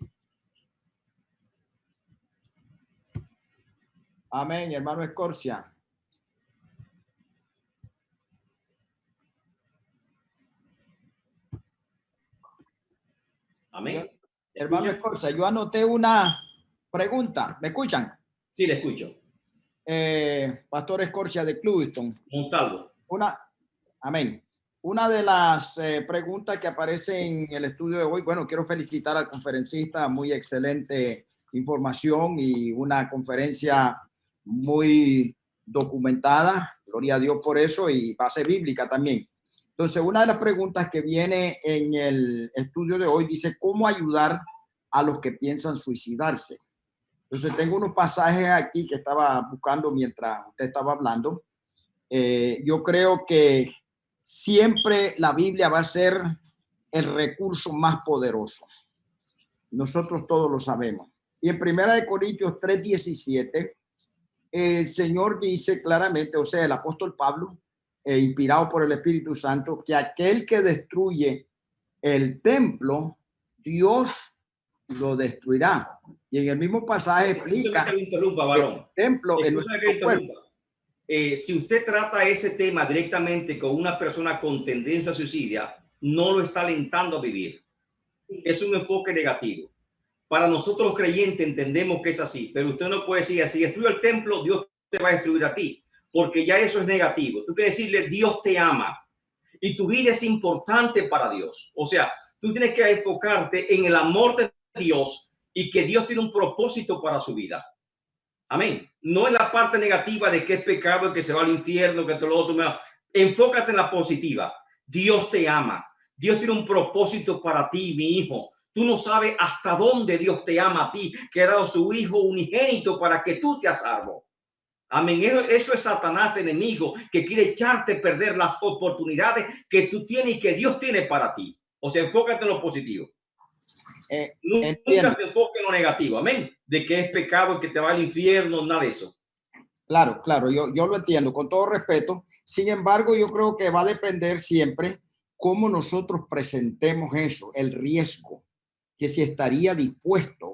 Amén, hermano Escorcia. Amén. Hermano Escorcia, yo anoté una pregunta. ¿Me escuchan? Sí, le escucho. Pastor Escorcia de Clewiston. Montalvo. Amén. Una de las preguntas que aparece en el estudio de hoy, bueno, quiero felicitar al conferencista, muy excelente información y una conferencia muy documentada, gloria a Dios por eso, y base bíblica también. Entonces, una de las preguntas que viene en el estudio de hoy dice, ¿cómo ayudar a los que piensan suicidarse? Entonces, tengo unos pasajes aquí que estaba buscando mientras usted estaba hablando. Yo creo que siempre la Biblia va a ser el recurso más poderoso. Nosotros todos lo sabemos. Y en 1 Corintios 3:17, el Señor dice claramente, o sea, el apóstol Pablo, inspirado por el Espíritu Santo, que aquel que destruye el templo, Dios lo destruirá. Y en el mismo pasaje explica que interrumpa, varón. el templo en nuestro cuerpo. Si usted trata ese tema directamente con una persona con tendencia a suicidio, no lo está alentando a vivir. Es un enfoque negativo. Para nosotros los creyentes entendemos que es así, pero usted no puede decir, si destruye el templo, Dios te va a destruir a ti, porque ya eso es negativo. Tú quieres decirle, Dios te ama y tu vida es importante para Dios. O sea, tú tienes que enfocarte en el amor de Dios y que Dios tiene un propósito para su vida. Amén. No en la parte negativa de que es pecado, que se va al infierno, que todo lo otro. Enfócate en la positiva. Dios te ama. Dios tiene un propósito para ti, mi hijo. Tú no sabes hasta dónde Dios te ama a ti, que ha dado su hijo unigénito para que tú te a salvo. Amén. Eso es Satanás, enemigo, que quiere echarte a perder las oportunidades que tú tienes y que Dios tiene para ti. O sea, enfócate en lo positivo. Nunca te enfoques en lo negativo. Amén. De que es pecado, que te va al infierno, nada de eso. Claro, claro, yo lo entiendo con todo respeto. Sin embargo, yo creo que va a depender siempre cómo nosotros presentemos eso, el riesgo, que si estaría dispuesta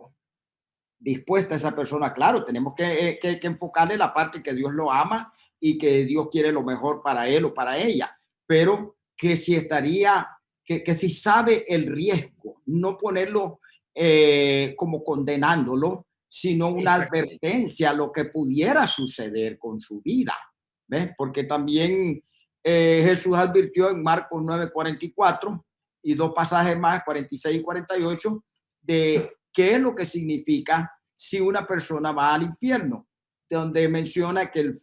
esa persona. Claro, tenemos que enfocarle la parte que Dios lo ama y que Dios quiere lo mejor para él o para ella, pero que si estaría, que si sabe el riesgo, no ponerlo como condenándolo, sino una advertencia a lo que pudiera suceder con su vida. ¿Ves? Porque también Jesús advirtió en Marcos 9:44 y dos pasajes más, 46 y 48, de qué es lo que significa si una persona va al infierno, donde menciona que el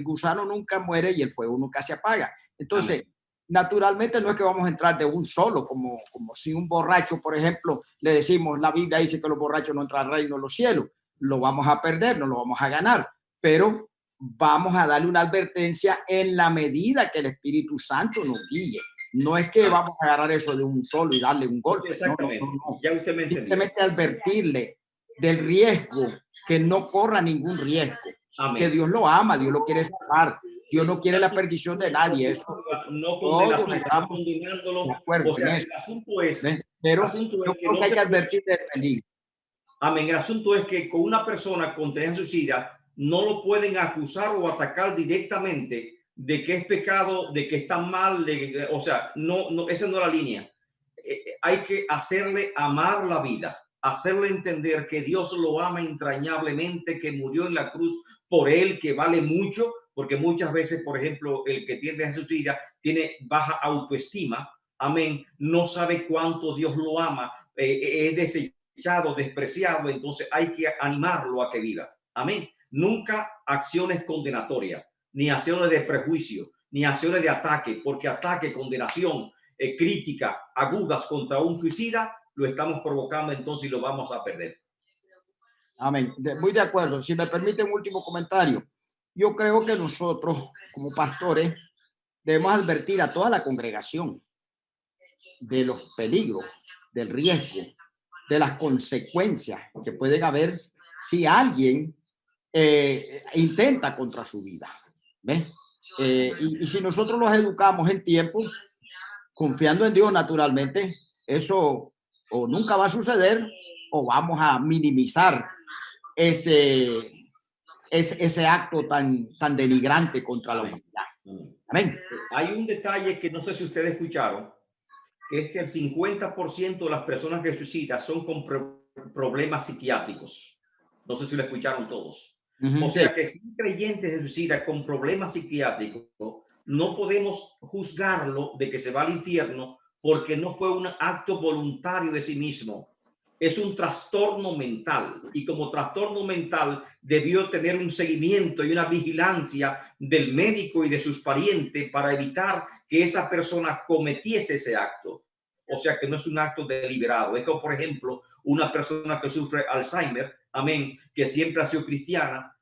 gusano nunca muere y el fuego nunca se apaga. Entonces, amén, naturalmente no es que vamos a entrar de un solo, como si un borracho, por ejemplo, le decimos, la Biblia dice que los borrachos no entran al reino de los cielos, lo vamos a perder, no lo vamos a ganar, pero vamos a darle una advertencia en la medida que el Espíritu Santo nos guíe. No es que vamos a agarrar eso de un solo y darle un golpe. Exactamente. No. Ya usted me entendió. Simplemente advertirle del riesgo, que no corra ningún riesgo. Amén. Que Dios lo ama, Dios lo quiere salvar. Dios no quiere la perdición de nadie. Eso no todos estamos condenándolo. de acuerdo O sea, en el eso. asunto es, Pero yo creo que hay que advertir del peligro. Amén. El asunto es que con una persona con tendencia suicida no lo pueden acusar o atacar directamente de que es pecado, de que está mal, o sea, no, esa no es la línea. Hay que hacerle amar la vida, hacerle entender que Dios lo ama entrañablemente, que murió en la cruz por él, que vale mucho, porque muchas veces, por ejemplo, el que tiende a suicida tiene baja autoestima, amén, no sabe cuánto Dios lo ama, es desechado, despreciado, entonces hay que animarlo a que viva, amén. Nunca acciones condenatorias, ni acciones de prejuicio, ni acciones de ataque, porque ataque, condenación, crítica agudas contra un suicida, lo estamos provocando entonces y lo vamos a perder. Amén. Muy de acuerdo. Si me permite un último comentario. Yo creo que nosotros, como pastores, debemos advertir a toda la congregación de los peligros, del riesgo, de las consecuencias que pueden haber si alguien intenta contra su vida. ¿Ves? Y si nosotros los educamos en tiempo, confiando en Dios naturalmente, eso o nunca va a suceder o vamos a minimizar ese acto tan denigrante contra la humanidad. Amén. Hay un detalle que no sé si ustedes escucharon, que es que el 50% de las personas que suicidan son con problemas psiquiátricos. No sé si lo escucharon todos. O sea que si un creyente se suicida con problemas psiquiátricos, no podemos juzgarlo de que se va al infierno porque no fue un acto voluntario de sí mismo. Es un trastorno mental y como trastorno mental debió tener un seguimiento y una vigilancia del médico y de sus parientes para evitar que esa persona cometiese ese acto. O sea que no es un acto deliberado. Es como, por ejemplo, una persona que sufre Alzheimer, amén, que siempre ha sido cristiano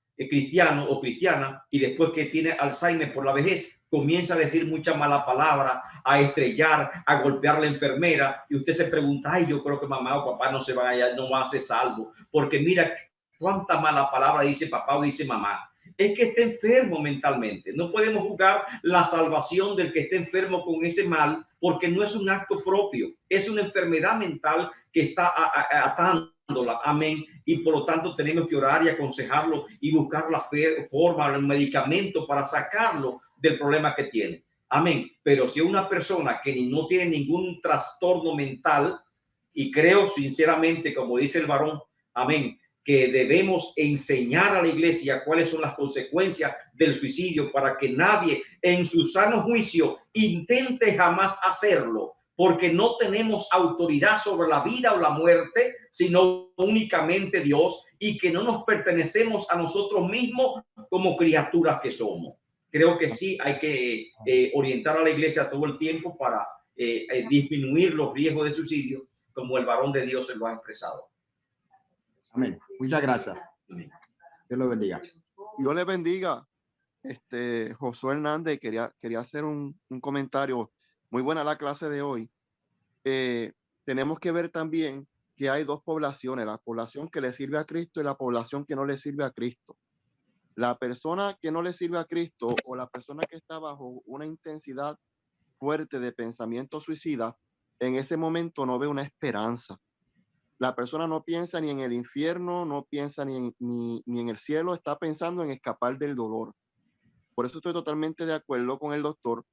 o cristiana, y después que tiene Alzheimer por la vejez, comienza a decir mucha mala palabra, a estrellar, a golpear a la enfermera, y usted se pregunta, ay, yo creo que mamá o papá no se van a, no va a ser salvo, porque mira cuánta mala palabra dice papá o dice mamá. Es que está enfermo mentalmente. No podemos juzgar la salvación del que esté enfermo con ese mal, porque no es un acto propio, es una enfermedad mental que está atándola, amén, y por lo tanto tenemos que orar y aconsejarlo y buscar la forma, el medicamento para sacarlo del problema que tiene, amén. Pero si una persona que no tiene ningún trastorno mental, y creo sinceramente, como dice el varón, amén, que debemos enseñar a la iglesia cuáles son las consecuencias del suicidio para que nadie en su sano juicio intente jamás hacerlo, porque no tenemos autoridad sobre la vida o la muerte, sino únicamente Dios, y que no nos pertenecemos a nosotros mismos como criaturas que somos. Creo que sí hay que orientar a la iglesia todo el tiempo para disminuir los riesgos de suicidio, como el varón de Dios se lo ha expresado. Amén. Muchas gracias. Amén. Dios lo bendiga. Dios le bendiga. Josué Hernández, quería hacer un comentario. Muy buena la clase de hoy. Tenemos que ver también que hay dos poblaciones, la población que le sirve a Cristo y la población que no le sirve a Cristo. La persona que no le sirve a Cristo o la persona que está bajo una intensidad fuerte de pensamiento suicida, en ese momento no ve una esperanza. La persona no piensa ni en el infierno, no piensa ni en el cielo, está pensando en escapar del dolor. Por eso estoy totalmente de acuerdo con el doctor,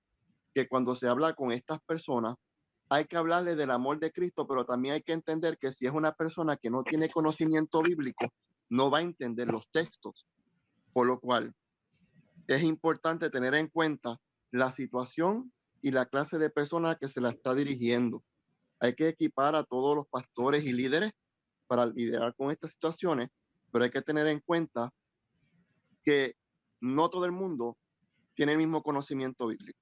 que cuando se habla con estas personas, hay que hablarle del amor de Cristo, pero también hay que entender que si es una persona que no tiene conocimiento bíblico, no va a entender los textos. Por lo cual, es importante tener en cuenta la situación y la clase de persona que se la está dirigiendo. Hay que equipar a todos los pastores y líderes para lidiar con estas situaciones, pero hay que tener en cuenta que no todo el mundo tiene el mismo conocimiento bíblico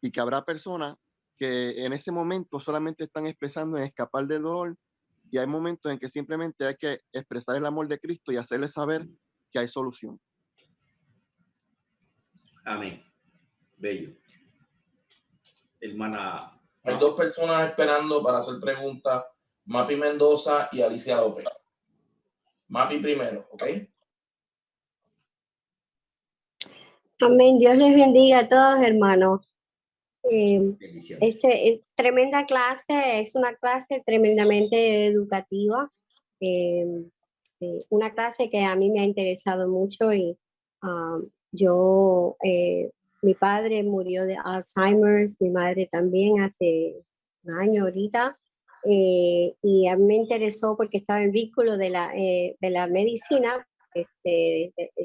y que habrá personas que en ese momento solamente están expresando en escapar del dolor, y hay momentos en que simplemente hay que expresar el amor de Cristo y hacerles saber que hay solución. Amén. Bello. Hermana. Hay dos personas esperando para hacer preguntas, Mapi Mendoza y Alicia López. Mapi primero, ¿ok? Amén. Dios les bendiga a todos, hermanos. Es tremenda clase, es una clase tremendamente educativa, una clase que a mí me ha interesado mucho y mi padre murió de Alzheimer's, mi madre también hace un año ahorita, y a mí me interesó porque estaba en vínculo de la medicina.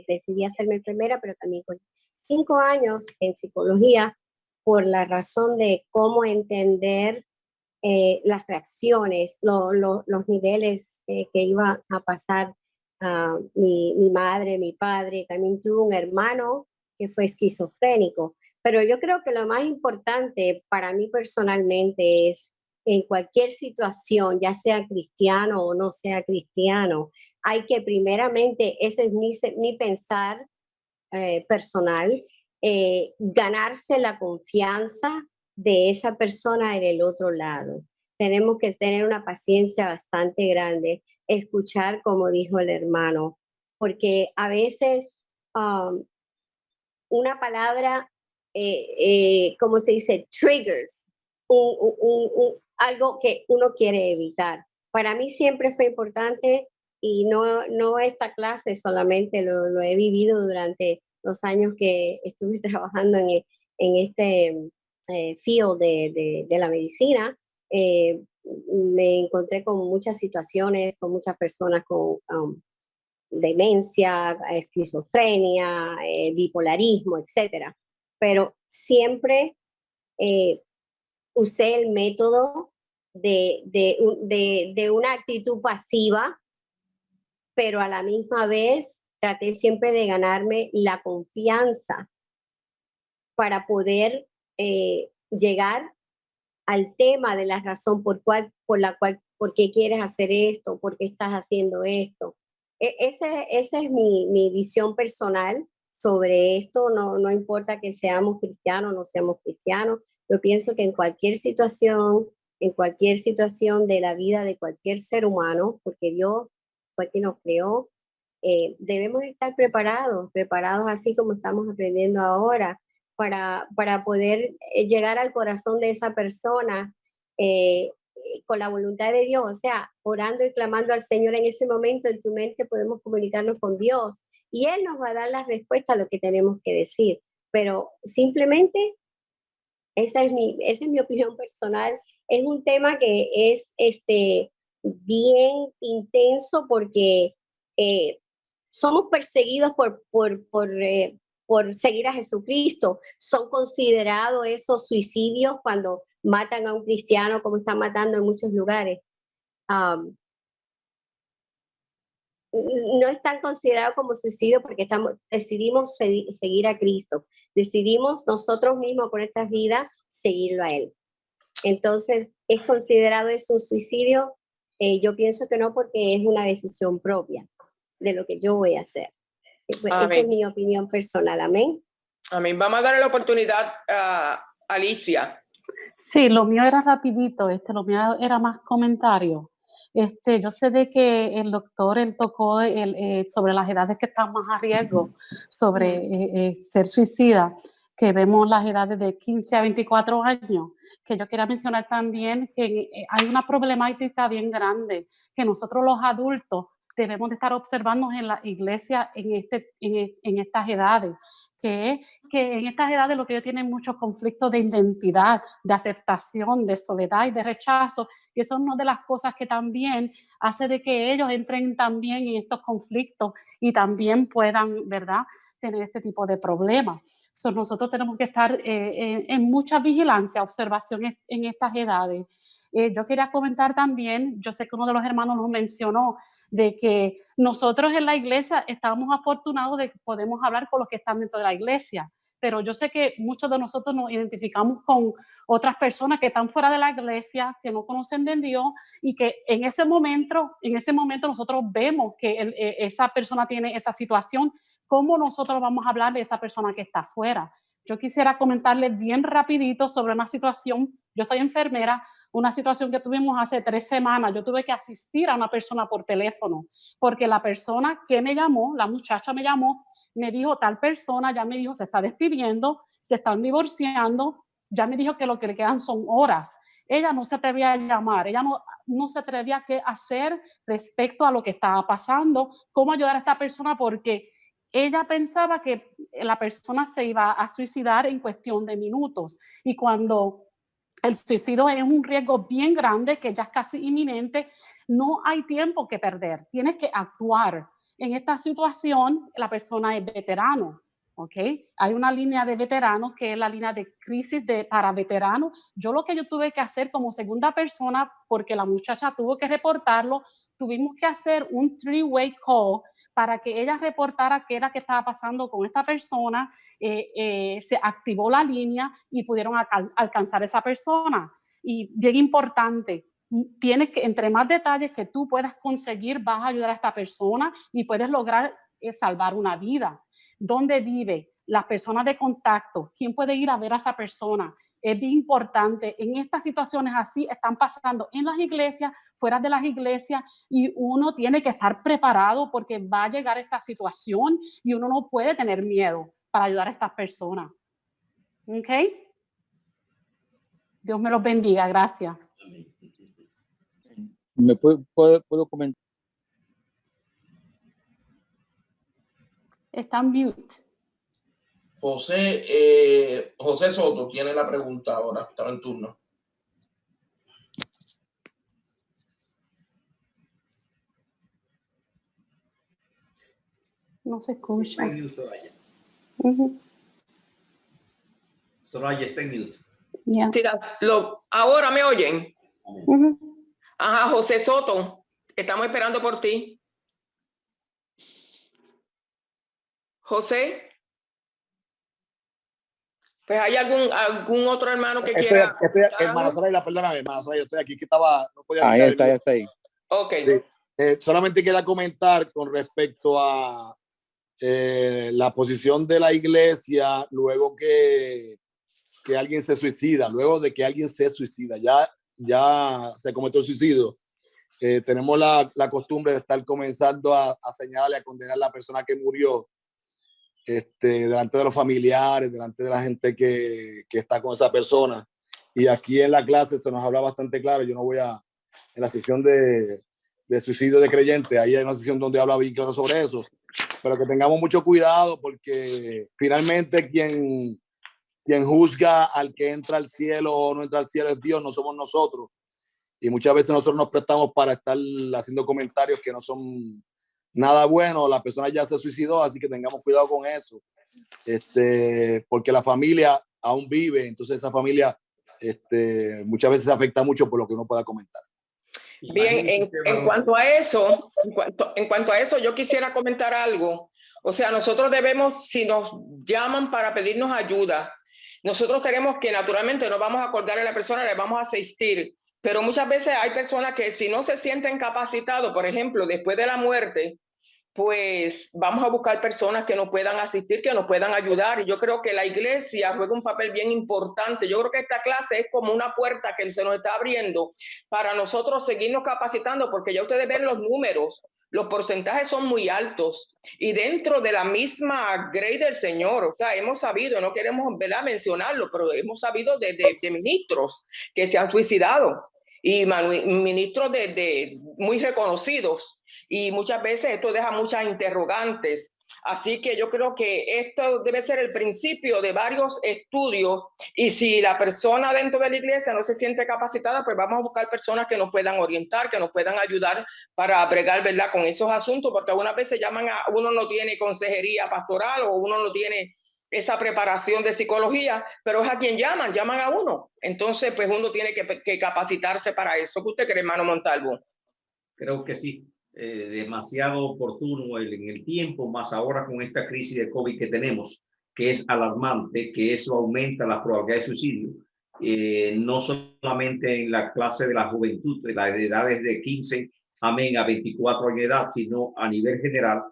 Decidí hacerme enfermera, pero también con 5 años en psicología, por la razón de cómo entender las reacciones, los niveles que iba a pasar mi madre, mi padre. También tuve un hermano que fue esquizofrénico. Pero yo creo que lo más importante para mí personalmente es, en cualquier situación, ya sea cristiano o no sea cristiano, hay que primeramente, ese es mi pensar personal, ganarse la confianza de esa persona en el otro lado. Tenemos que tener una paciencia bastante grande, escuchar como dijo el hermano, porque a veces una palabra, como se dice, triggers, algo que uno quiere evitar. Para mí siempre fue importante, y no esta clase solamente, lo he vivido durante los años que estuve trabajando en este field de la medicina. Me encontré con muchas situaciones, con muchas personas con demencia, esquizofrenia, bipolarismo, etcétera. Pero siempre usé el método de una actitud pasiva, pero a la misma vez traté siempre de ganarme la confianza para poder llegar al tema de la razón por qué quieres hacer esto, por qué estás haciendo esto. Esa es mi visión personal sobre esto. No importa que seamos cristianos o no seamos cristianos. Yo pienso que en cualquier situación de la vida de cualquier ser humano, porque Dios fue quien nos creó, debemos estar preparados así como estamos aprendiendo ahora, para poder llegar al corazón de esa persona con la voluntad de Dios. O sea, orando y clamando al Señor en ese momento, en tu mente podemos comunicarnos con Dios y Él nos va a dar la respuesta a lo que tenemos que decir. Pero simplemente esa es mi opinión personal. Es un tema que es bien intenso, porque somos perseguidos por seguir a Jesucristo. Son considerados esos suicidios cuando matan a un cristiano, como están matando en muchos lugares. No están considerados como suicidio porque decidimos seguir a Cristo. Decidimos nosotros mismos con nuestras vidas seguirlo a Él. Entonces, ¿es considerado eso un suicidio? Yo pienso que no, porque es una decisión propia de lo que yo voy a hacer. Esa es mi opinión personal. Amén. Amén. Vamos a darle la oportunidad a Alicia. Sí, lo mío era rapidito, lo mío era más comentario. Yo sé de que el doctor, él tocó sobre las edades que están más a riesgo, sobre ser suicida, que vemos las edades de 15 a 24 años, que yo quería mencionar también que hay una problemática bien grande, que nosotros los adultos debemos de estar observando en la iglesia en estas edades, que en estas edades lo que ellos tienen muchos conflictos de identidad, de aceptación, de soledad y de rechazo, y eso es una de las cosas que también hace de que ellos entren también en estos conflictos y también puedan, ¿verdad?, tener este tipo de problemas. Nosotros tenemos que estar en mucha vigilancia, observación en estas edades. Yo quería comentar también, yo sé que uno de los hermanos nos mencionó, de que nosotros en la iglesia estamos afortunados de que podemos hablar con los que están dentro de la iglesia, pero yo sé que muchos de nosotros nos identificamos con otras personas que están fuera de la iglesia, que no conocen de Dios y que en ese momento nosotros vemos que esa persona tiene esa situación. ¿Cómo nosotros vamos a hablar de esa persona que está afuera? Yo quisiera comentarles bien rapidito sobre una situación. Yo soy enfermera, una situación que tuvimos hace 3 semanas. Yo tuve que asistir a una persona por teléfono porque la persona que me llamó, la muchacha me llamó, me dijo, tal persona ya me dijo, se está despidiendo, se están divorciando, ya me dijo que lo que le quedan son horas. Ella no se atrevía a llamar, ella no se atrevía a qué hacer respecto a lo que estaba pasando, cómo ayudar a esta persona, porque ella pensaba que la persona se iba a suicidar en cuestión de minutos. Y cuando el suicidio es un riesgo bien grande, que ya es casi inminente, no hay tiempo que perder, tienes que actuar. En esta situación, la persona es veterano, ¿ok? Hay una línea de veteranos que es la línea de crisis para veteranos. Lo que yo tuve que hacer como segunda persona, porque la muchacha tuvo que reportarlo, tuvimos que hacer un 3-way call para que ella reportara qué era que estaba pasando con esta persona. Se activó la línea y pudieron alcanzar a esa persona. Y bien importante, tienes que, entre más detalles que tú puedas conseguir, vas a ayudar a esta persona y puedes lograr salvar una vida. ¿Dónde vive? Las personas de contacto. ¿Quién puede ir a ver a esa persona? Es bien importante. En estas situaciones así están pasando en las iglesias, fuera de las iglesias, y uno tiene que estar preparado porque va a llegar esta situación y uno no puede tener miedo para ayudar a estas personas. ¿Ok? Dios me los bendiga. Gracias. ¿Me puedo comentar? Está en mute. José Soto tiene la pregunta ahora, está en turno. No se escucha. Soraya está en mute. Yeah. Sí, ahora me oyen. Ajá, José Soto, estamos esperando por ti. José. Pues hay algún otro hermano que quiera. Hermana Soraya, perdóname, hermana Soraya, estoy aquí, que estaba, no podía Ahí está ahí. Ok. Sí. Solamente quería comentar con respecto a la posición de la iglesia luego que alguien se suicida, luego de que alguien se suicida, ya se cometió el suicidio. Tenemos la costumbre de estar comenzando a señalarle, a condenar a la persona que murió, delante de los familiares, delante de la gente que está con esa persona. Y aquí en la clase se nos habla bastante claro. Yo no voy en la sección de suicidio de creyentes, ahí hay una sección donde habla bien claro sobre eso, pero que tengamos mucho cuidado porque finalmente quien juzga al que entra al cielo o no entra al cielo es Dios, no somos nosotros. Y muchas veces nosotros nos prestamos para estar haciendo comentarios que no son nada bueno. La persona ya se suicidó, así que tengamos cuidado con eso, porque la familia aún vive, entonces esa familia muchas veces se afecta mucho por lo que uno pueda comentar. Bien, en cuanto a eso, yo quisiera comentar algo. O sea, nosotros debemos, si nos llaman para pedirnos ayuda, nosotros tenemos que, naturalmente, no vamos a colgar a la persona, le vamos a asistir. Pero muchas veces hay personas que si no se sienten capacitados, por ejemplo, después de la muerte, pues vamos a buscar personas que nos puedan asistir, que nos puedan ayudar. Y yo creo que la iglesia juega un papel bien importante. Yo creo que esta clase es como una puerta que se nos está abriendo para nosotros seguirnos capacitando, porque ya ustedes ven los números, los porcentajes son muy altos. Y dentro de la misma grey del Señor, o sea, hemos sabido, no queremos mencionarlo, pero hemos sabido de ministros que se han suicidado y ministros muy reconocidos. Y muchas veces esto deja muchas interrogantes. Así que yo creo que esto debe ser el principio de varios estudios, y si la persona dentro de la iglesia no se siente capacitada, pues vamos a buscar personas que nos puedan orientar, que nos puedan ayudar para bregar, ¿verdad?, con esos asuntos, porque algunas veces uno no tiene consejería pastoral o uno no tiene esa preparación de psicología, pero es a quien llaman a uno. Entonces, pues uno tiene que capacitarse para eso. ¿Qué usted cree, hermano Montalvo? Creo que sí. Demasiado oportuno en el tiempo, más ahora con esta crisis de COVID que tenemos. que es alarmante, que eso aumenta la probabilidad de suicidio, no solamente en la clase de la juventud, de las edades de 15, amén, a 24 años de edad, sino a nivel general.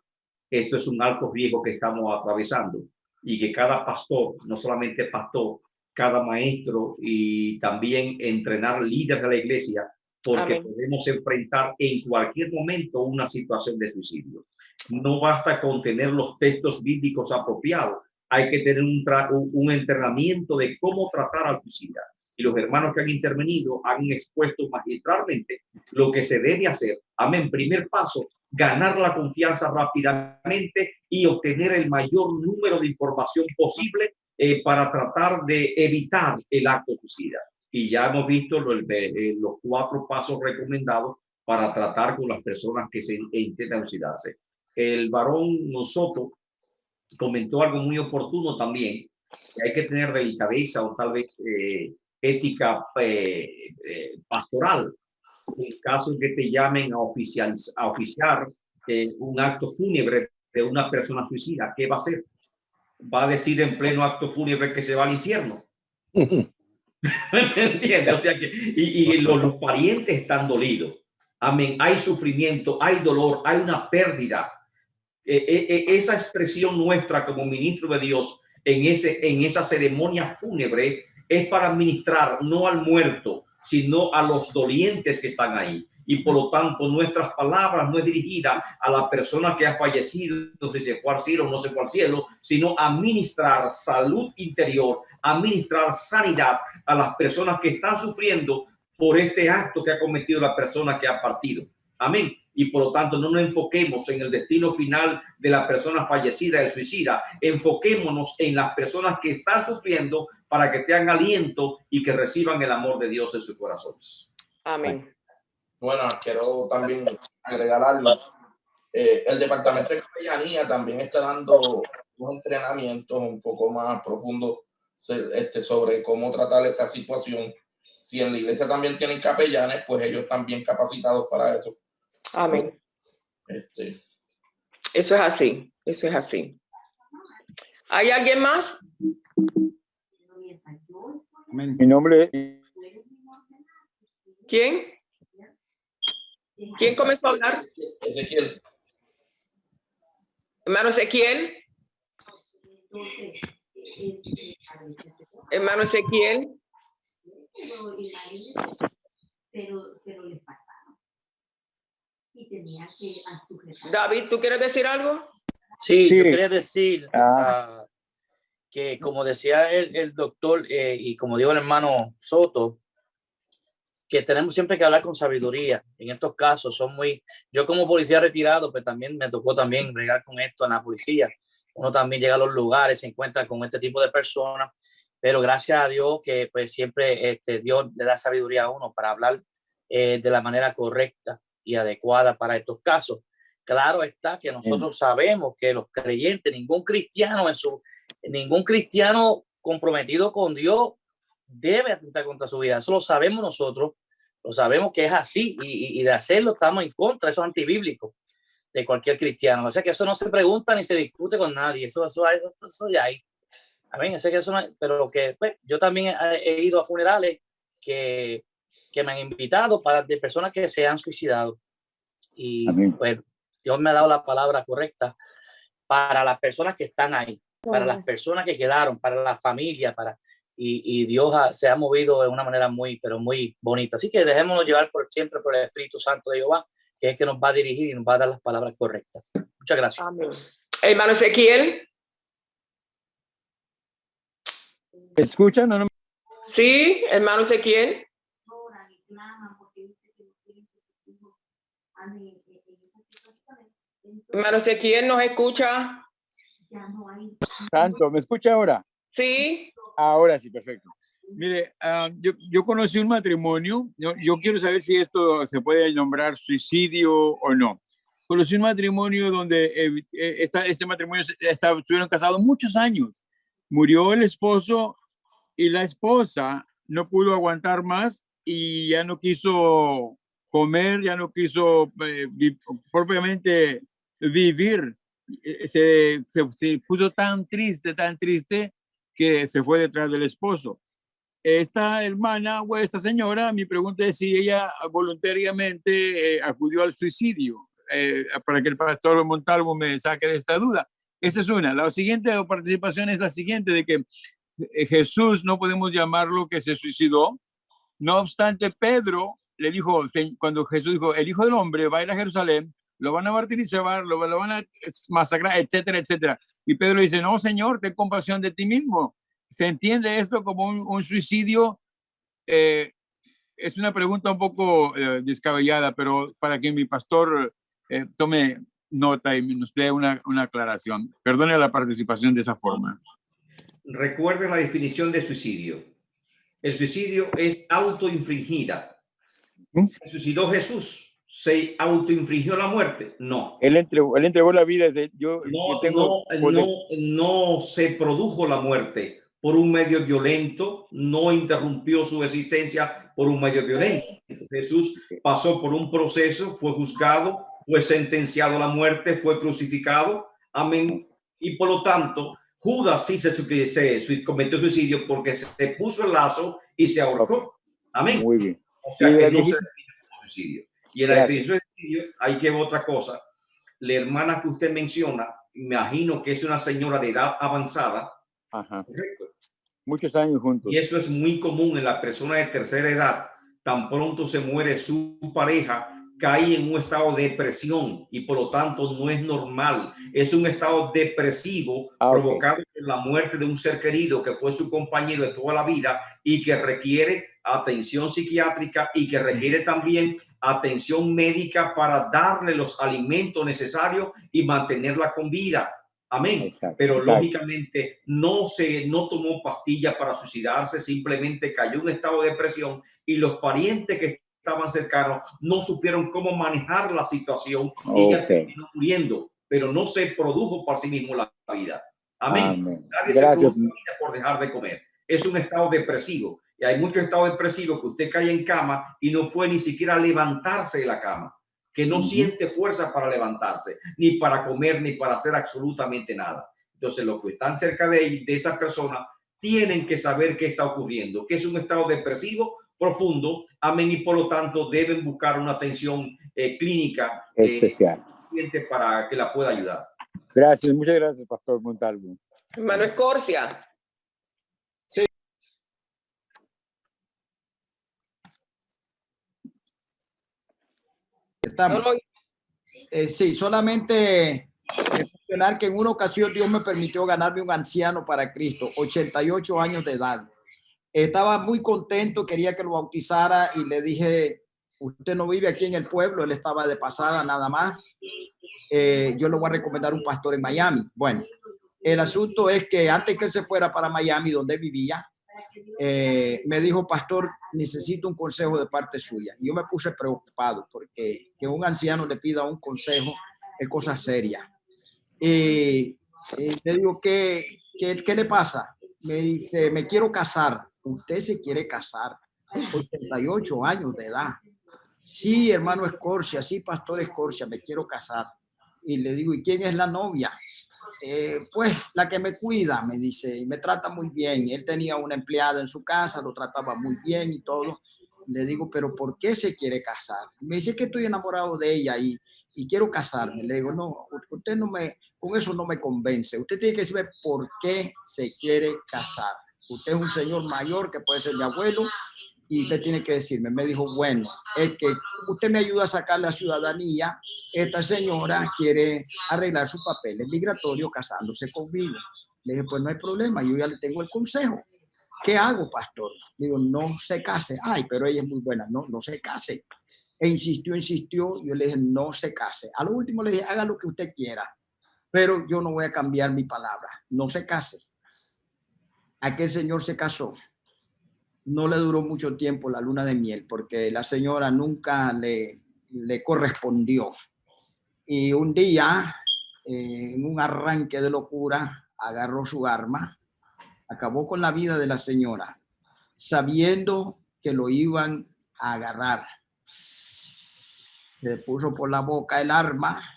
Esto es un alto riesgo que estamos atravesando y que cada pastor, no solamente pastor, cada maestro y también entrenar líderes de la iglesia, porque amén, podemos enfrentar en cualquier momento una situación de suicidio. No basta con tener los textos bíblicos apropiados, hay que tener un entrenamiento de cómo tratar al suicida. Y los hermanos que han intervenido han expuesto magistralmente lo que se debe hacer. Amén. Primer paso, ganar la confianza rápidamente y obtener el mayor número de información posible para tratar de evitar el acto suicida. Y ya hemos visto los 4 pasos recomendados para tratar con las personas que se intentan suicidarse. El varón Soto comentó algo muy oportuno también, que hay que tener delicadeza o tal vez ética pastoral. En caso de que te llamen a oficiar un acto fúnebre de una persona suicida, ¿qué va a hacer? Va a decir en pleno acto fúnebre que se va al infierno. ¿Me entiendes? O sea que, y los parientes están dolidos. Amén. Hay sufrimiento, hay dolor, hay una pérdida. Esa expresión nuestra como ministro de Dios en esa ceremonia fúnebre es para ministrar no al muerto, sino a los dolientes que están ahí. Y por lo tanto, nuestras palabras no es dirigida a la persona que ha fallecido, si se fue al cielo o no se fue al cielo, sino a ministrar salud interior, a ministrar sanidad a las personas que están sufriendo por este acto que ha cometido la persona que ha partido. Amén. Y por lo tanto, no nos enfoquemos en el destino final de la persona fallecida, el suicida. Enfoquémonos en las personas que están sufriendo para que tengan aliento y que reciban el amor de Dios en sus corazones. Amén. Bueno, quiero también agregar algo. El Departamento de Capellanía también está dando unos entrenamientos un poco más profundos sobre cómo tratar esta situación. Si en la iglesia también tienen capellanes, pues ellos también capacitados para eso. Amén. Eso es así, eso es así. ¿Hay alguien más? Mi nombre es... ¿Quién? ¿Quién comenzó a hablar? Ezequiel. Hermano Ezequiel. Hermano Ezequiel. Pero le pasaron. Y tenía que sujetar. David, ¿tú quieres decir algo? Sí, yo quería decir que como decía el doctor y como dijo el hermano Soto, que tenemos siempre que hablar con sabiduría. En estos casos yo como policía retirado, pues también me tocó también bregar con esto en la policía. Uno también llega a los lugares, se encuentra con este tipo de personas, pero gracias a Dios que pues siempre Dios le da sabiduría a uno para hablar de la manera correcta y adecuada para estos casos. Claro está que nosotros sabemos que los creyentes, ningún cristiano comprometido con Dios debe atentar contra su vida. Eso lo sabemos nosotros, lo sabemos que es así y de hacerlo estamos en contra, eso es antibíblico de cualquier cristiano. O sea que eso no se pregunta ni se discute con nadie, eso ya hay. Amén, sé que eso no es, pero que pues, yo también he ido a funerales que me han invitado de personas que se han suicidado y pues Dios me ha dado la palabra correcta para las personas que están ahí, para las personas que quedaron, para la familia, y Dios se ha movido de una manera pero muy bonita. Así que dejémonos llevar siempre por el Espíritu Santo de Jehová, que es que nos va a dirigir y nos va a dar las palabras correctas. Muchas gracias. Amén. Hermano Ezequiel. ¿Escuchan o no? Sí, hermano Ezequiel. Hermano Ezequiel, ¿nos escucha? Santo, ¿me escucha ahora? Sí. Ahora sí, perfecto. Mire, yo conocí un matrimonio, yo quiero saber si esto se puede nombrar suicidio o no. Conocí un matrimonio donde este matrimonio estuvieron casados muchos años. Murió el esposo y la esposa no pudo aguantar más y ya no quiso comer, ya no quiso propiamente vivir se puso tan triste que se fue detrás del esposo. Esta hermana o esta señora, mi pregunta es si ella voluntariamente acudió al suicidio, para que el pastor Montalvo me saque de esta duda. Esa es una. La siguiente participación es la siguiente, de que Jesús no podemos llamarlo que se suicidó. No obstante, Pedro le dijo, cuando Jesús dijo, el Hijo del Hombre va a ir a Jerusalén, lo van a martirizar, lo van a masacrar, etcétera, etcétera. Y Pedro dice, no, Señor, ten compasión de ti mismo. ¿Se entiende esto como un suicidio? Es una pregunta un poco descabellada, pero para que mi pastor tome nota y nos dé una aclaración. Perdone la participación de esa forma. Recuerden la definición de suicidio. El suicidio es autoinfligida. ¿Se suicidó Jesús? ¿Se autoinfligió la muerte? No. Él entregó la vida. No se produjo la muerte por un medio violento, no interrumpió su existencia por un medio violento. Jesús pasó por un proceso, fue juzgado, fue sentenciado a la muerte, fue crucificado. Amén. Y por lo tanto, Judas sí se cometió suicidio porque se puso el lazo y se ahorcó. Amén. Muy bien. O sea que no se define como suicidio. Y en la definición de suicidio hay que ver otra cosa. La hermana que usted menciona, imagino que es una señora de edad avanzada. Ajá. Correcto. Muchos años juntos. Y eso es muy común en la persona de tercera edad. Tan pronto se muere su pareja, cae en un estado de depresión y por lo tanto no es normal. Es un estado depresivo provocado por la muerte de un ser querido que fue su compañero de toda la vida y que requiere atención psiquiátrica y que requiere también atención médica para darle los alimentos necesarios y mantenerla con vida. Amén. Exacto, pero exacto. Lógicamente no tomó pastillas para suicidarse, simplemente cayó en un estado de depresión y los parientes que estaban cercanos no supieron cómo manejar la situación y ella terminó muriendo, pero no se produjo por sí mismo la vida. Amén. Nadie se produjo la vida por dejar de comer. Es un estado depresivo y hay muchos estados depresivos que usted cae en cama y no puede ni siquiera levantarse de la cama, que no siente fuerza para levantarse, ni para comer, ni para hacer absolutamente nada. Entonces, los que están cerca de esa persona tienen que saber qué está ocurriendo, que es un estado depresivo profundo, amén, y por lo tanto deben buscar una atención clínica especial para que la pueda ayudar. Gracias, muchas gracias, Pastor Montalvo. Hermano Escorcia. Sí. Estamos. Sí, solamente mencionar que en una ocasión Dios me permitió ganarme un anciano para Cristo, 88 años de edad. Estaba muy contento, quería que lo bautizara y le dije, usted no vive aquí en el pueblo, él estaba de pasada nada más. Yo le voy a recomendar un pastor en Miami. Bueno, el asunto es que antes que él se fuera para Miami, donde vivía, me dijo, pastor, necesito un consejo de parte suya. Y yo me puse preocupado porque que un anciano le pida un consejo es cosa seria. Le digo, ¿qué le pasa? Me dice, me quiero casar. Usted se quiere casar, 88 años de edad. Sí, hermano Escorcia, sí, pastor Escorcia, me quiero casar. Y le digo, ¿y quién es la novia? Pues la que me cuida, me dice, y me trata muy bien. Él tenía una empleada en su casa, lo trataba muy bien y todo. Le digo, ¿pero por qué se quiere casar? Me dice que estoy enamorado de ella y quiero casarme. Le digo, no, usted con eso no me convence. Usted tiene que decirme por qué se quiere casar. Usted es un señor mayor que puede ser mi abuelo y usted tiene que decirme. Me dijo, bueno, es que usted me ayuda a sacar la ciudadanía. Esta señora quiere arreglar sus papeles migratorios casándose conmigo. Le dije, pues no hay problema, yo ya le tengo el consejo. ¿Qué hago, pastor? Digo, no se case. Ay, pero ella es muy buena. No se case. E insistió. Yo le dije, no se case. A lo último le dije, haga lo que usted quiera, pero yo no voy a cambiar mi palabra. No se case. Aquel señor se casó. No le duró mucho tiempo la luna de miel porque la señora nunca le correspondió. Y un día, en un arranque de locura, agarró su arma, acabó con la vida de la señora, sabiendo que lo iban a agarrar. Se puso por la boca el arma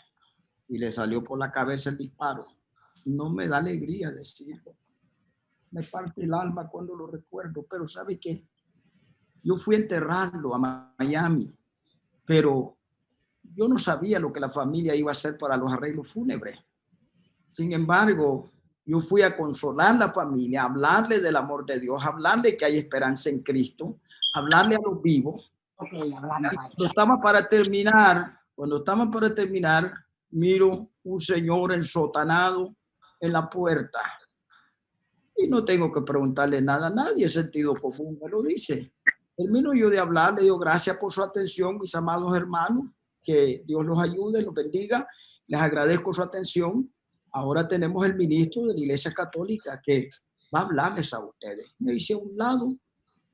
y le salió por la cabeza el disparo. No me da alegría decirlo. Me parte el alma cuando lo recuerdo, pero ¿sabe qué? Yo fui a enterrarlo a Miami, pero yo no sabía lo que la familia iba a hacer para los arreglos fúnebres. Sin embargo, yo fui a consolar a la familia, a hablarle del amor de Dios, a hablarle que hay esperanza en Cristo, a hablarle a los vivos. Cuando estaba para terminar, miro un señor ensotanado en la puerta. Y no tengo que preguntarle nada a nadie, el sentido común me lo dice. Termino yo de hablar, le digo gracias por su atención, mis amados hermanos, que Dios los ayude, los bendiga. Les agradezco su atención. Ahora tenemos el ministro de la Iglesia Católica que va a hablarles a ustedes. Me hice a un lado.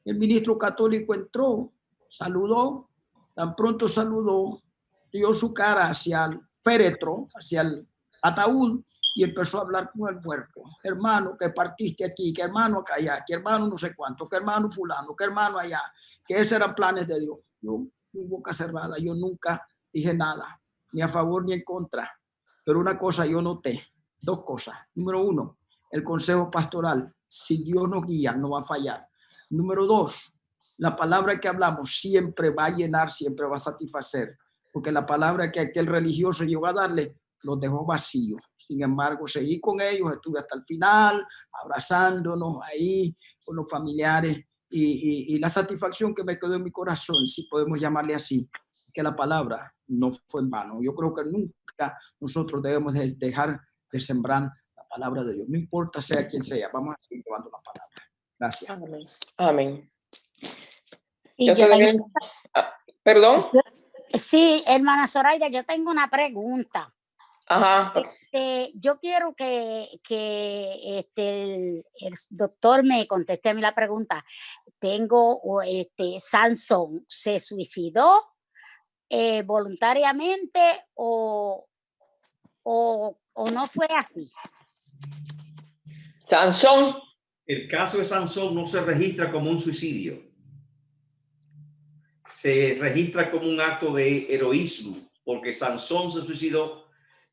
El ministro católico entró, saludó. Tan pronto saludó, dio su cara hacia el féretro, hacia el ataúd, y empezó a hablar con el muerto. Hermano, que partiste aquí, que hermano acá allá, que hermano no sé cuánto, que hermano fulano, que hermano allá, que esos eran planes de Dios. Yo, mi boca cerrada, yo nunca dije nada, ni a favor ni en contra. Pero una cosa yo noté, dos cosas. Número uno, el consejo pastoral. Si Dios nos guía, no va a fallar. Número dos, la palabra que hablamos siempre va a llenar, siempre va a satisfacer. Porque la palabra que aquel religioso llegó a darle, los dejó vacíos. Sin embargo, seguí con ellos, estuve hasta el final, abrazándonos ahí con los familiares. Y la satisfacción que me quedó en mi corazón, si podemos llamarle así, que la palabra no fue en vano. Yo creo que nunca nosotros debemos dejar de sembrar la palabra de Dios. No importa sea quien sea, vamos a seguir llevando la palabra. Gracias. Amén. Amén. ¿Perdón? Sí, hermana Zoraida, yo tengo una pregunta. Ajá. Yo quiero que el doctor me conteste a mí la pregunta. Sansón, ¿se suicidó voluntariamente o no fue así? Sansón. El caso de Sansón no se registra como un suicidio. Se registra como un acto de heroísmo, porque Sansón se suicidó,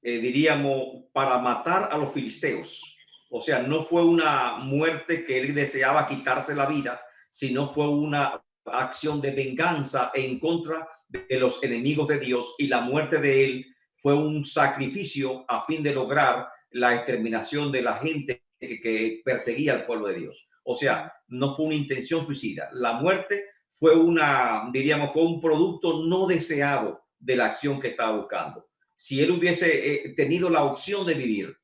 diríamos, para matar a los filisteos. O sea, no fue una muerte que él deseaba quitarse la vida, sino fue una acción de venganza en contra de los enemigos de Dios, y la muerte de él fue un sacrificio a fin de lograr la exterminación de la gente que perseguía al pueblo de Dios. O sea, no fue una intención suicida. La muerte fue fue un producto no deseado de la acción que estaba buscando. Si él hubiese tenido la opción de vivir,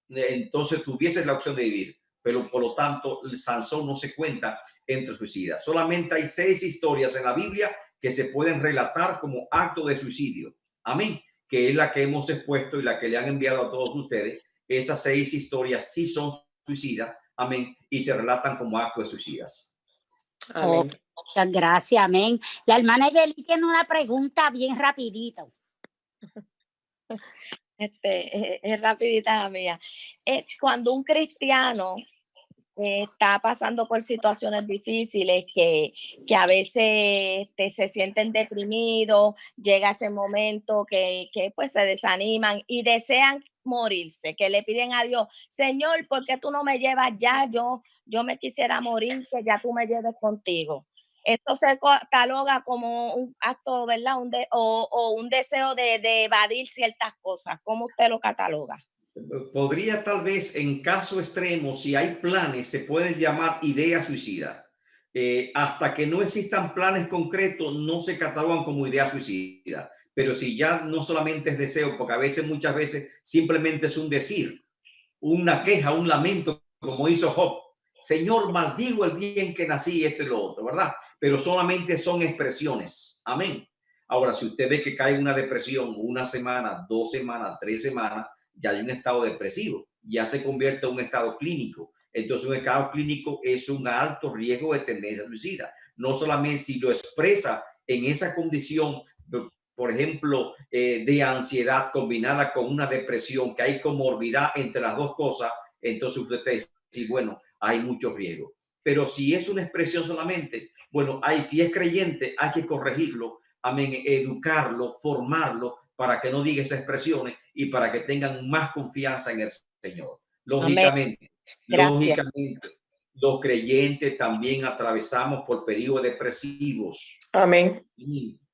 entonces tuviese la opción de vivir, pero por lo tanto Sansón no se cuenta entre suicidas. Solamente hay 6 historias en la Biblia que se pueden relatar como acto de suicidio. Amén. Que es la que hemos expuesto y la que le han enviado a todos ustedes. Esas 6 historias sí son suicidas. Amén. Y se relatan como actos de suicidas. Amén. Muchas gracias, amén. La hermana Ibeli tiene una pregunta bien rapidito. Es rapidita la mía. Cuando un cristiano está pasando por situaciones difíciles que a veces se sienten deprimidos, llega ese momento que pues se desaniman y desean morirse, que le piden a Dios, Señor, ¿por qué tú no me llevas ya? Yo me quisiera morir, que ya tú me lleves contigo. Esto se cataloga como un acto, ¿verdad? O un deseo de evadir ciertas cosas. ¿Cómo usted lo cataloga? Podría tal vez, en caso extremo, si hay planes, se pueden llamar idea suicida. Hasta que no existan planes concretos, no se catalogan como idea suicida. Pero si ya no solamente es deseo, porque muchas veces simplemente es un decir, una queja, un lamento, como hizo Job. Señor, maldigo el día en que nací, esto y lo otro, ¿verdad? Pero solamente son expresiones. Amén. Ahora, si usted ve que cae en una depresión 1 semana, 2 semanas, 3 semanas, ya hay un estado depresivo, ya se convierte en un estado clínico. Entonces, un estado clínico es un alto riesgo de tendencia suicida. No solamente si lo expresa en esa condición, por ejemplo, de ansiedad combinada con una depresión, que hay comorbilidad entre las dos cosas, entonces usted dice, sí, bueno, hay mucho riesgo. Pero si es una expresión solamente, bueno, si es creyente, hay que corregirlo, amén, educarlo, formarlo para que no diga esas expresiones y para que tengan más confianza en el Señor. Lógicamente, los creyentes también atravesamos por periodos depresivos. Amén.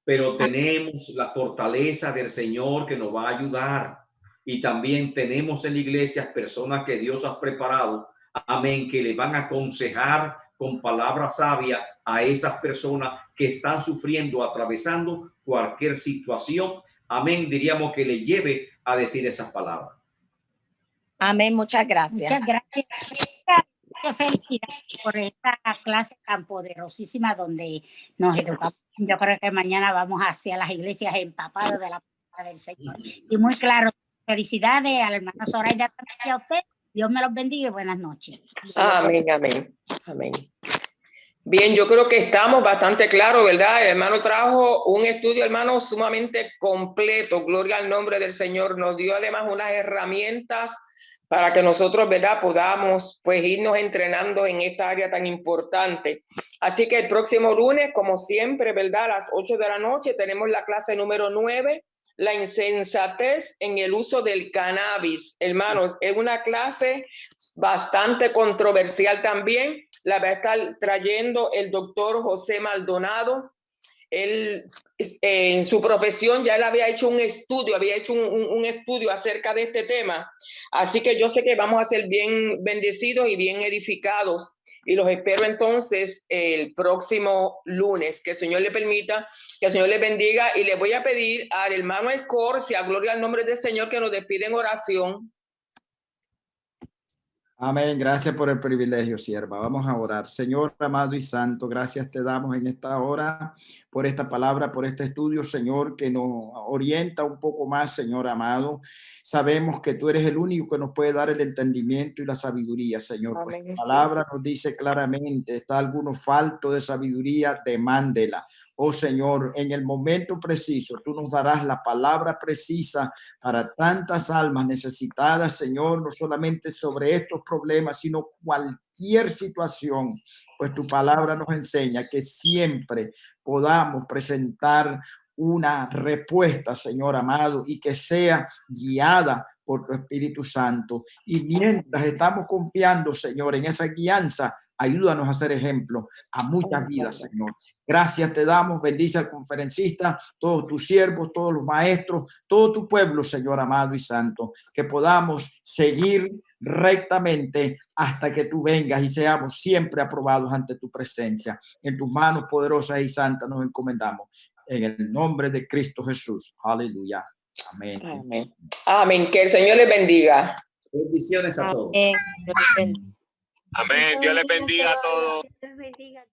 Pero tenemos la fortaleza del Señor que nos va a ayudar. Y también tenemos en la iglesia personas que Dios ha preparado, amén, que le van a aconsejar con palabras sabias a esas personas que están sufriendo, atravesando cualquier situación. Amén, diríamos que le lleve a decir esas palabras. Amén, muchas gracias. Muchas gracias. Muchas felicidades por esta clase tan poderosísima donde nos educamos. Yo creo que mañana vamos hacia las iglesias empapadas de la palabra del Señor. Y muy claro, felicidades al hermano Zoraida y a usted. Dios me los bendiga y buenas noches. Amén, amén, amén. Bien, yo creo que estamos bastante claros, ¿verdad? El hermano trajo un estudio, hermano, sumamente completo. Gloria al nombre del Señor. Nos dio además unas herramientas para que nosotros, ¿verdad?, podamos pues irnos entrenando en esta área tan importante. Así que el próximo lunes, como siempre, ¿verdad?, a las 8 de la noche tenemos la clase número 9, la insensatez en el uso del cannabis. Hermanos, es una clase bastante controversial también. La va a estar trayendo el doctor José Maldonado. Él, en su profesión, ya él había hecho un estudio, acerca de este tema. Así que yo sé que vamos a ser bien bendecidos y bien edificados. Y los espero entonces el próximo lunes. Que el Señor le permita, que el Señor le bendiga. Y le voy a pedir al hermano Escorcia, gloria al nombre del Señor, que nos despide en oración. Amén. Gracias por el privilegio, sierva. Vamos a orar. Señor amado y santo, gracias te damos en esta hora por esta palabra, por este estudio, Señor, que nos orienta un poco más, Señor amado. Sabemos que tú eres el único que nos puede dar el entendimiento y la sabiduría, Señor. Pues la palabra nos dice claramente, está alguno falto de sabiduría, demándela. Oh Señor, en el momento preciso, tú nos darás la palabra precisa para tantas almas necesitadas, Señor, no solamente sobre estos problemas, sino cualquier situación, pues tu palabra nos enseña que siempre podamos presentar una respuesta, Señor amado, y que sea guiada por tu Espíritu Santo. Y mientras estamos confiando, Señor, en esa guianza, ayúdanos a ser ejemplo a muchas vidas, Señor. Gracias te damos, bendice al conferencista, todos tus siervos, todos los maestros, todo tu pueblo, Señor amado y santo, que podamos seguir rectamente hasta que tú vengas y seamos siempre aprobados ante tu presencia. En tus manos poderosas y santas nos encomendamos. En el nombre de Cristo Jesús. Aleluya. Amén. Amén. Amén. Que el Señor les bendiga. Bendiciones a todos. Amén. Amén. Dios les bendiga a todos. Dios bendiga.